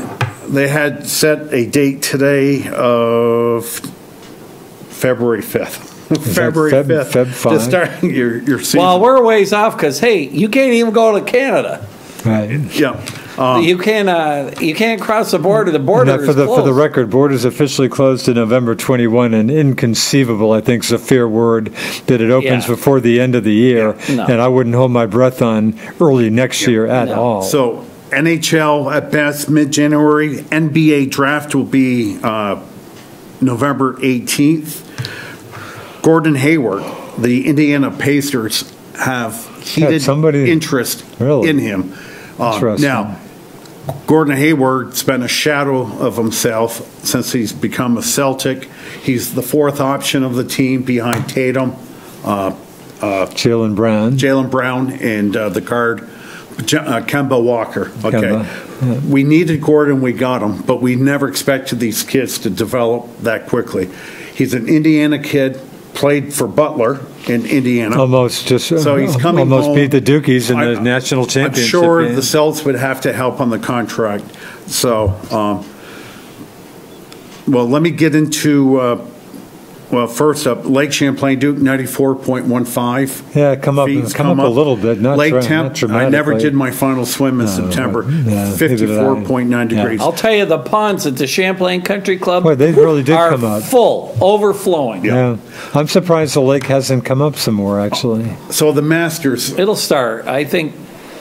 they had set a date today of February 5th. February 5th. Feb 5. To start your season. Well, we're a ways off because, hey, you can't even go to Canada. Right. Yeah. You can't cross the border. The border is closed. For the record, borders officially closed in November 21, and inconceivable, I think, is a fair word, that it opens before the end of the year, No. and I wouldn't hold my breath on early next year at all. So NHL at best mid-January. NBA draft will be November 18th. Gordon Hayward, the Indiana Pacers, have heated interest in him. Now, Gordon Hayward spent a shadow of himself since he's become a Celtic. He's the 4th option of the team behind Tatum. Jalen Brown, and the guard, Kemba Walker. Okay. Kemba, yeah. We needed Gordon, we got him, but we never expected these kids to develop that quickly. He's an Indiana kid, played for Butler in Indiana. Almost just So he's coming almost home. beat the Dukies in the national championship. I'm sure game. the Celts would have to help on the contract. So, well, let me get into, well, first up, Lake Champlain Duke, 94.15. Yeah, come up a little bit. Not Lake not Temp, I never did my final swim in September. yeah, 54.9 degrees. I'll tell you, the ponds at the Champlain Country Club Boy, they really did are come up. full, overflowing. Yeah. I'm surprised the lake hasn't come up some more, actually. So the Masters, It'll start, I think,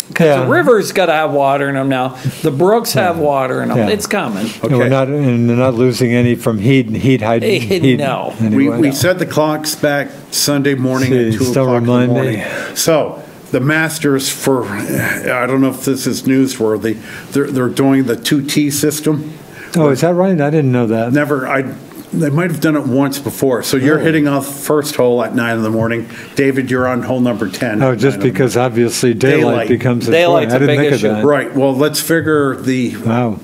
because Yeah. the river's got to have water in them now. The brooks have water in them. Yeah. It's coming. And they're not losing any from heat. No. Anyway. we set the clocks back Sunday morning at Jeez, 2 don't o'clock in the remind morning. me. So the Masters for, I don't know if this is newsworthy, they're doing the 2T system. Oh, is that right? I didn't know that. They might have done it once before. So you're hitting off first hole at 9 in the morning. David, you're on hole number 10. Oh, just because obviously daylight becomes a Daylight's I a didn't big think issue. of that. Right. Well, let's figure the, Wow.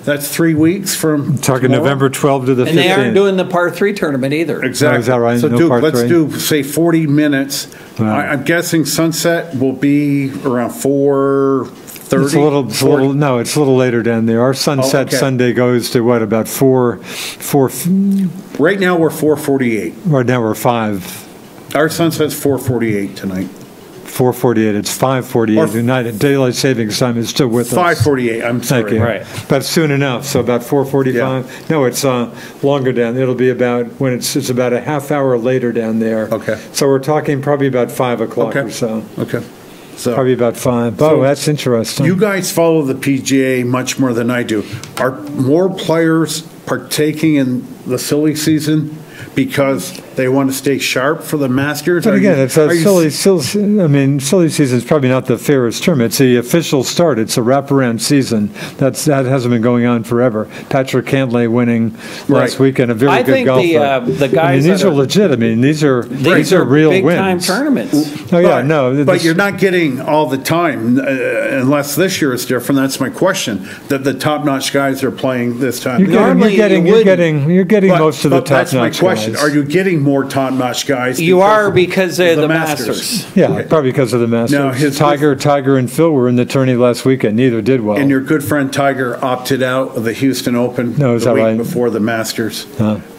that's 3 weeks from Talking tomorrow? November 12 to the 15th. And they aren't doing the par 3 tournament either. Exactly. Oh, is that right? So No Duke, par let's three? do, say, 40 minutes. Wow. I'm guessing sunset will be around 4:30? It's a little later down there. Our sunset okay. Sunday goes to what, about 4, Right now, we're 4:48. right now we're 5, Our sunset's 4:48 tonight. 4:48. It's 5:48. United Daylight Savings Time is still with us. 5:48, I'm sorry. Thank you. Right. But soon enough, so about 4:45. No, it's longer down. It'll be about, when it's about a half hour later down there. Okay. So we're talking probably about 5 o'clock Okay. or so. Okay. So Probably about 5. So That's interesting. you guys follow the PGA much more than I do. Are more players partaking in the silly season because they want to stay sharp for the Masters? But again, it's a silly season is probably not the fairest term. It's the official start. It's a wraparound season. That hasn't been going on forever. Patrick Cantlay winning last Right. weekend, a very I good think golfer. the guys these that are legit. These are real big wins. time tournaments. Oh yeah, no. But you're not getting all the time, unless this year is different. That's my question. That the top-notch guys are playing this time. Normally, you're getting most of the But that's my top-notch question. guys. Are you getting more top-notch guys? You are because they're the Masters. Yeah, Okay. probably because of the Masters. Now, his- Tiger and Phil were in the tourney last weekend. Neither did well. And your good friend Tiger opted out of the Houston Open No, is the that week right? before the Masters.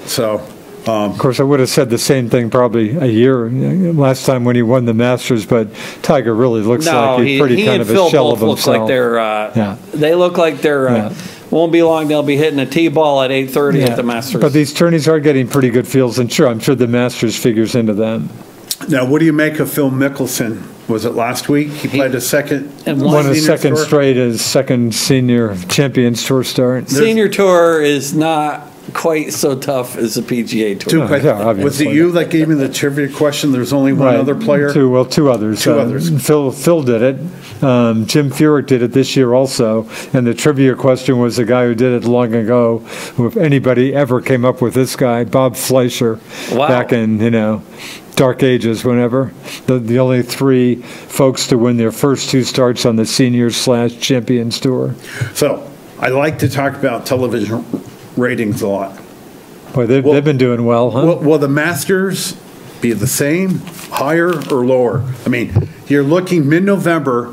So, Of course, I would have said the same thing probably a year last time when he won the Masters, but Tiger really looks No, like he's pretty he kind and of a Phil shell both of look himself. like they're. Yeah. They look like they're. Yeah. Won't be long. They'll be hitting a tee ball at 8:30 at the Masters. But these tourneys are getting pretty good fields, and sure, I'm sure the Masters figures into them. now what do you make of Phil Mickelson? Was it last week? He played a second. And Won a Senior second Tour? straight as second senior Champions Tour start. Senior Tour is not quite so tough as the PGA Tour. Duke, yeah, was obviously. it you that gave me the trivia question? There's only one other player? Two others. Two others. Phil did it. Jim Furyk did it this year also. And the trivia question was the guy who did it long ago. If anybody ever came up with this guy, Bob Fleischer, Wow. back in, dark ages, whenever. The only 3 folks to win their first 2 starts on the Seniors/Champions Tour. So, I like to talk about television ratings a lot. Boy, they've been doing well, huh? Will the Masters be the same, higher, or lower? I mean, you're looking mid-November.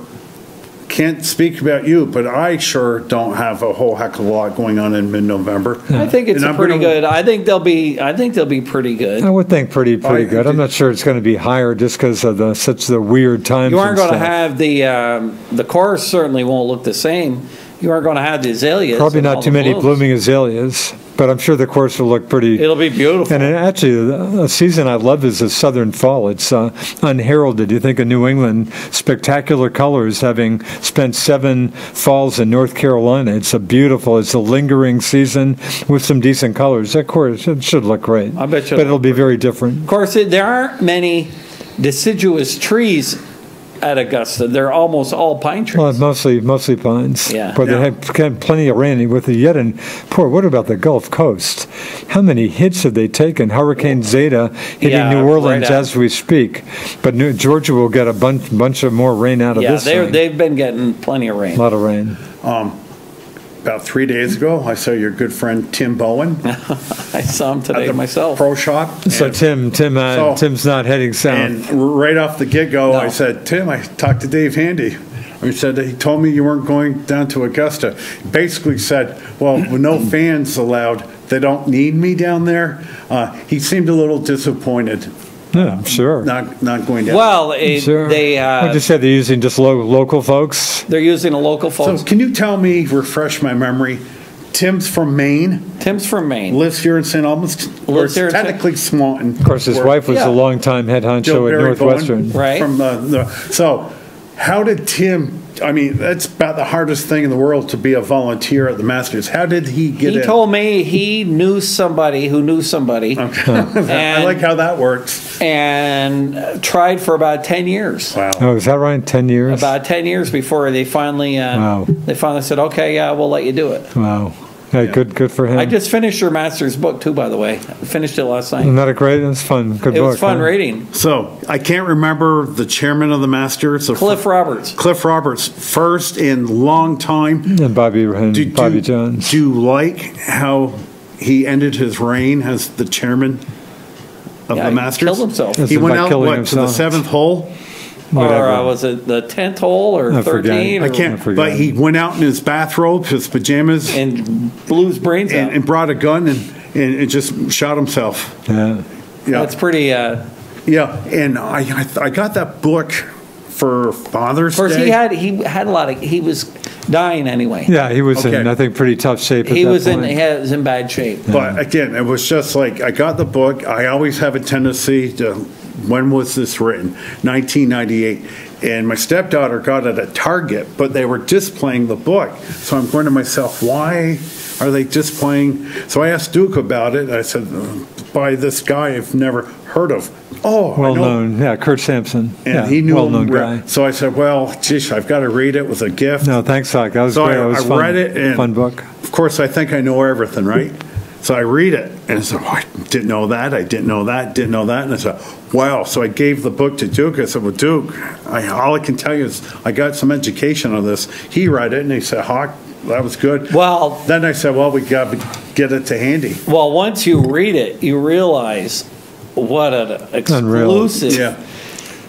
Can't speak about you, but I sure don't have a whole heck of a lot going on in mid-November. I think it's And I'm pretty gonna- good. I think they'll be pretty good. I would think pretty good. I'm not sure it's going to be higher just because of such the weird times. You aren't and going to stuff. have the course certainly won't look the same. You aren't going to have the azaleas. Probably and all not too the many blooms. blooming azaleas, but I'm sure the course will look pretty. It'll be beautiful. And actually, a season I love is the Southern Fall. It's unheralded. You think of New England, spectacular colors, having spent 7 falls in North Carolina. It's a lingering season with some decent colors. That course, it should look great. I bet you But it'll be very different. Of course, there aren't many deciduous trees at Augusta. They're almost all pine trees. Well, mostly pines. Yeah. But they had plenty of rain with the yet. And what about the Gulf Coast? How many hits have they taken? Hurricane Zeta hitting New Orleans as we speak. But Georgia will get a bunch of more rain out of this thing. They've been getting plenty of rain. A lot of rain. About 3 days ago, I saw your good friend Tim Bowen I saw him today at the myself. pro shop. So Tim's not heading south. And right off the get-go, No. I said, Tim, I talked to Dave Handy. He said he told me you weren't going down to Augusta. Basically said, well, with no fans allowed, they don't need me down there. He seemed a little disappointed. Yeah, I'm sure. Not going down. Well, Sure. they I just said they're using just local folks. they're using a local folks. So can you tell me, refresh my memory, Tim's from Maine, Tim's from Maine. lives here in St. Albans, or Lives here in technically Swanton. Of course, his wife was a longtime head honcho at Northwestern. Right. So how did Tim, I mean, that's about the hardest thing in the world to be a volunteer at the Masters. How did he get in? He told me he knew somebody who knew somebody. Okay. I like how that works. And tried for about 10 years. Wow. Oh, is that right? 10 years? About 10 years before they finally said, okay, yeah, we'll let you do it. Wow. Hey, good for him. I just finished your master's book too, by the way. I finished it last night. Isn't that a great? It's fun. Good book. It was fun huh? reading. So I can't remember the chairman of the Masters. Cliff Roberts. Cliff Roberts, first in long time. And Bobby Jones. Do you like how he ended his reign as the chairman of the Masters? He killed himself. He went out, to the himself. 7th hole? Whatever. Or was it the 10th hole or I forget. 13? I can't, but he went out in his bathrobe, his pajamas, And blew his brains out. and brought a gun and just shot himself. Yeah. Yeah. That's pretty... Yeah, and I got that book for Father's Of course, Day. he had a lot of... He was dying anyway. Yeah, he was in, Okay. I think, pretty tough shape at He that was point. in bad shape. But again, it was just like, I got the book. I always have a tendency to, when was this written? 1998. And my stepdaughter got it at Target, but they were displaying the book. So I'm going to myself, why are they displaying? So I asked Duke about it. I said, by this guy I've never heard of. Oh, I Well know. known, yeah, Kurt Sampson. And yeah, he knew well-known him. guy. So I said, well, geez, I've got to read it with a gift. No, thanks, Doc. That was So great. That was I fun. read it, and fun book. of course, I think I know everything, right? So I read it, and I said, oh, I didn't know that, I didn't know that, didn't know that. And I said, wow. So I gave the book to Duke. I said, well, Duke, all I can tell you is I got some education on this. He read it, and he said, Hawk, that was good. Well... Then I said, well, we got to get it to Handy. Well, once you read it, you realize what an exclusive, Yeah.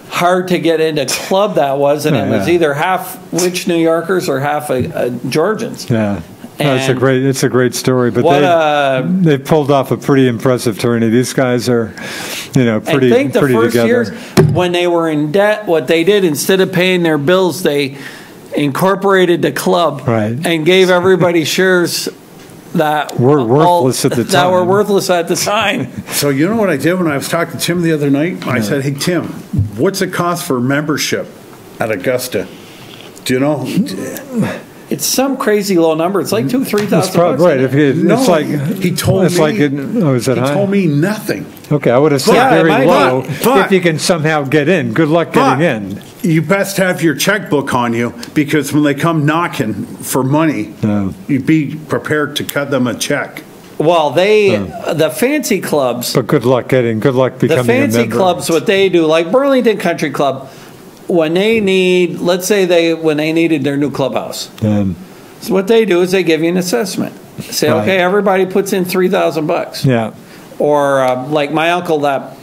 hard to get into club that was, and it was Yeah. either half rich New Yorkers or half Georgians. Yeah. No, And it's a great story, but what they pulled off a pretty impressive tourney. These guys are, pretty I think the pretty first together. years when they were in debt, what they did instead of paying their bills, they incorporated the club Right. and gave everybody shares that Were worthless at the that time. were worthless at the time. So you know what I did when I was talking to Tim the other night? I said, hey, Tim, what's it cost for membership at Augusta? Do you know? It's some crazy low number. It's like $2,000-3,000. That's probably right. No, It's like he told it's me. like is that He high? told me nothing. Okay, I would have said Yeah, it very might low. be. But- if you can somehow get in, good luck getting in. You best have your checkbook on you, because when they come knocking for money, No. you be prepared to cut them a check. Well, the fancy clubs, But good luck becoming the fancy a member. clubs, what they do, like Burlington Country Club, when they need, let's say when they needed their new clubhouse, so what they do is they give you an assessment. Say, Right. okay, everybody puts in $3,000. Yeah. Or like my uncle that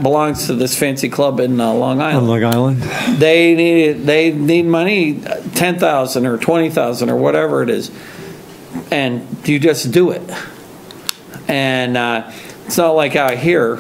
belongs to this fancy club in Long On Island. Long Island. They need money, $10,000 or $20,000 or whatever it is, and you just do it. And it's not like out here.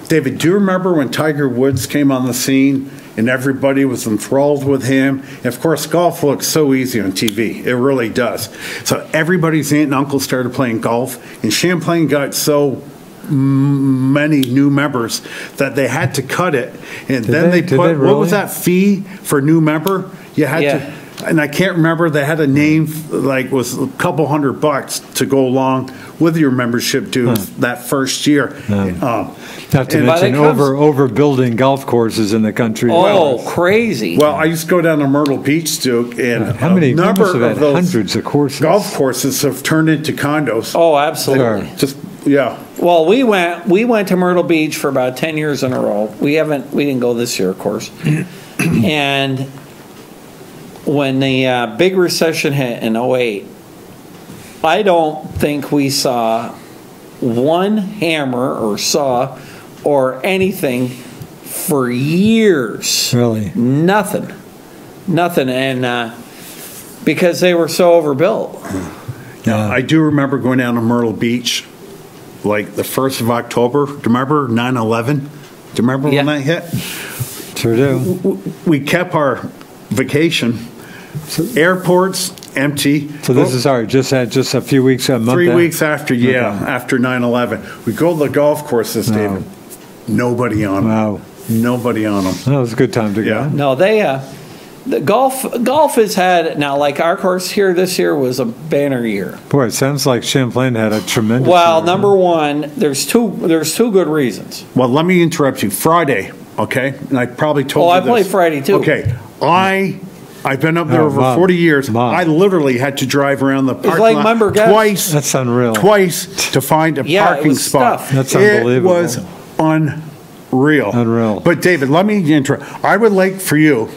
David, do you remember when Tiger Woods came on the scene and everybody was enthralled with him? And of course, golf looks so easy on TV. It really does. So everybody's aunt and uncle started playing golf, and Champlain got so many new members that they had to cut it. And then they put, what was that fee for new member? You had to, and I can't remember, they had a name, like, was a couple $100 to go along with your membership dues that first year. Not to mention overbuilding golf courses in the country. Oh, crazy. Well, I used to go down to Myrtle Beach, Duke, and how many number have of had those hundreds of courses. golf courses have turned into condos. Oh, absolutely. Just, yeah. Well, we went to Myrtle Beach for about 10 years in a row. We didn't go this year, of course. And when the big recession hit in 2008, I don't think we saw one hammer or saw or anything for years. Really? Nothing. And because they were so overbuilt. Yeah. I do remember going down to Myrtle Beach, like the 1st of October. Do you remember 9/11? Do you remember when that hit? Sure do. We kept our vacation. Airports empty. So this is just a few weeks, a month. 3 weeks after, after 9/11, we go to the golf courses, David. Nobody on them. Wow. Nobody on them. That was a good time to go. Yeah. No, the golf has had, now, like our course here this year was a banner year. Boy, it sounds like Champlain had a tremendous. Well, year. number one, there's two good reasons. Well, let me interrupt you. Friday, okay? And I probably told you I this. played Friday too. Okay. I've been up there over 40 years. I literally had to drive around the parking lot twice. That's unreal. Twice to find a parking spot. Stuff. That's unbelievable. It was unreal. Unreal. But David, let me interrupt. I would like for you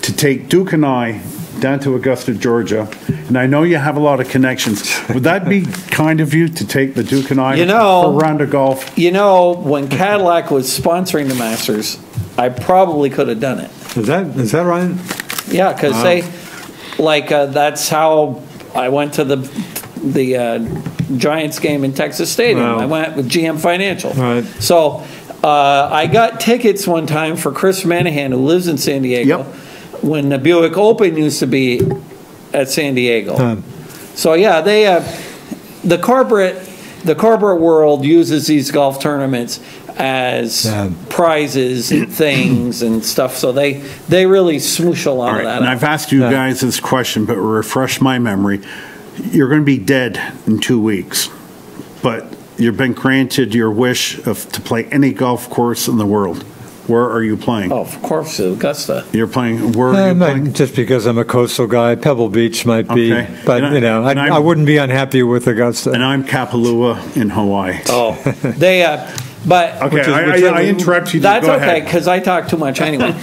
to take Duke and I down to Augusta, Georgia, and I know you have a lot of connections. Would that be kind of you to take the Duke and I for a round of golf? You know, when Cadillac was sponsoring the Masters, I probably could have done it. Is that right? Yeah, because that's how I went to the Giants game in Texas Stadium. Wow. I went with GM Financial. Right. So I got tickets one time for Chris Manahan, who lives in San Diego, when the Buick Open used to be at San Diego. So yeah, the corporate world uses these golf tournaments as prizes and things and stuff. So they really smoosh a lot of that. And I've asked you guys this question, but refresh my memory. You're going to be dead in 2 weeks, but you've been granted your wish to play any golf course in the world. Where are you playing? Oh, of course, Augusta. You're playing. Where are you playing? Just because I'm a coastal guy, Pebble Beach might be, but I wouldn't be unhappy with Augusta. And I'm Kapalua in Hawaii. Oh, but okay, I interrupt you. That's okay because I talk too much anyway.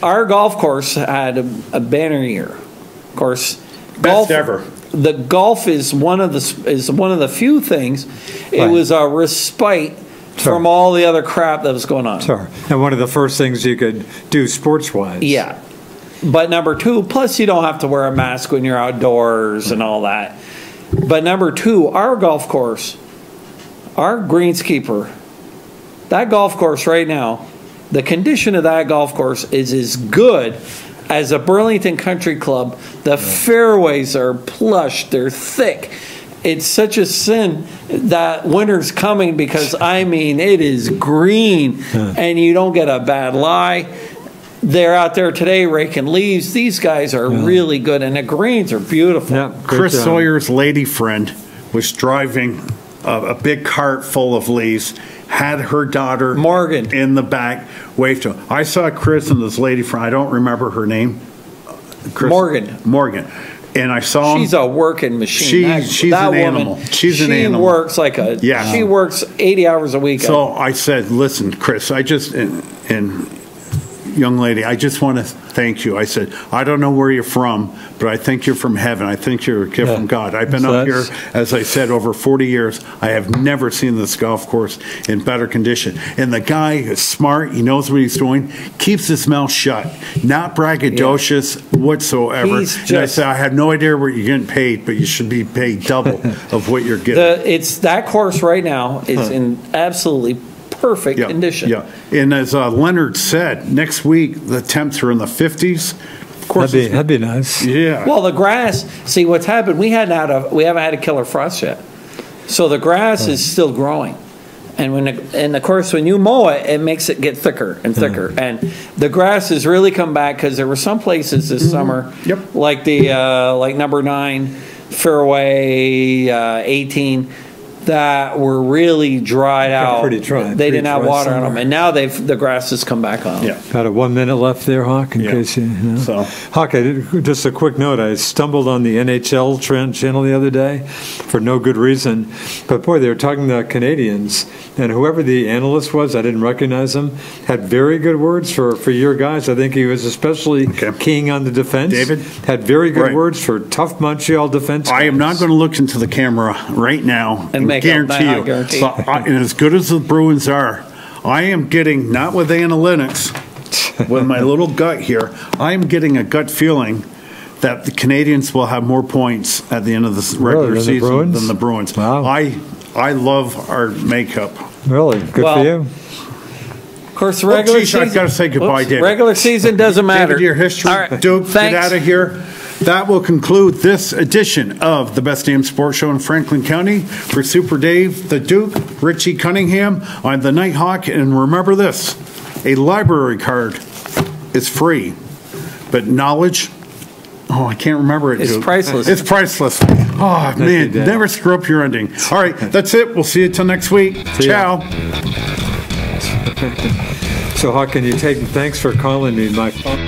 Our golf course had a banner year. Of course, best ever. The golf is one of the few things. It was a respite from all the other crap that was going on. Sure. And one of the first things you could do sports-wise. Yeah. But number two, plus you don't have to wear a mask when you're outdoors and all that. But number two, our golf course, our greenskeeper, that golf course right now, the condition of that golf course is as good as a Burlington Country Club. The fairways are plush, they're thick. It's such a sin that winter's coming because, it is green and you don't get a bad lie. They're out there today raking leaves. These guys are really good, and the greens are beautiful. Yeah, Chris Sawyer's lady friend was driving a big cart full of leaves, had her daughter Morgan in the back, waved to him. I saw Chris and this lady friend, I don't remember her name. Morgan. And I saw him. She's a working machine. She's an animal. She's an animal. She works like she works 80 hours a week. So I said, listen, Chris, and young lady, I just want to thank you. I said, I don't know where you're from, but I think you're from heaven. I think you're a gift from God. I've been up here, as I said, over 40 years. I have never seen this golf course in better condition. And the guy is smart. He knows what he's doing. Keeps his mouth shut. Not braggadocious whatsoever. And I said, I have no idea where you're getting paid, but you should be paid double of what you're getting. It's that course right now is in absolutely perfect condition. Yeah, and as Leonard said, next week the temps are in the 50s. Of course, that'd be nice. Yeah. Well, the grass. See what's happened. We haven't had a killer frost yet, so the grass is still growing, And of course, when you mow it, it makes it get thicker and thicker. And the grass has really come back because there were some places this summer, like like number 9, Fairway 18, that were really dried out. Pretty dry. They didn't have water on them, and now the grass has come back on. Yeah. About a 1 minute left there, Hawk, in case you know. So. Hawk, just a quick note. I stumbled on the NHL channel the other day for no good reason. But boy, they were talking to Canadians, and whoever the analyst was, I didn't recognize him, had very good words for your guys. I think he was especially keying on the defense. David? Had very good words for tough Montreal defense. I am not going to look into the camera right now and guarantee you. So, and as good as the Bruins are, I am getting, not with analytics, with my little gut here, I am getting a gut feeling that the Canadians will have more points at the end of the regular season than the Bruins. Wow. I love our makeup. Really? Good for you. Of course, regular season. I've got to say goodbye, David. Regular season doesn't matter. David, your history. Right, Duke, thanks. get out of here. That will conclude this edition of the Best Damn Sports Show in Franklin County. For Super Dave, the Duke, Richie Cunningham, I'm the Nighthawk, and remember this, a library card is free, but knowledge, I can't remember it, It's Duke. priceless. It's priceless. Oh, man, never screw up your ending. All right, that's it. We'll see you till next week. Ciao. So, Hawk, can you thanks for calling me, my phone.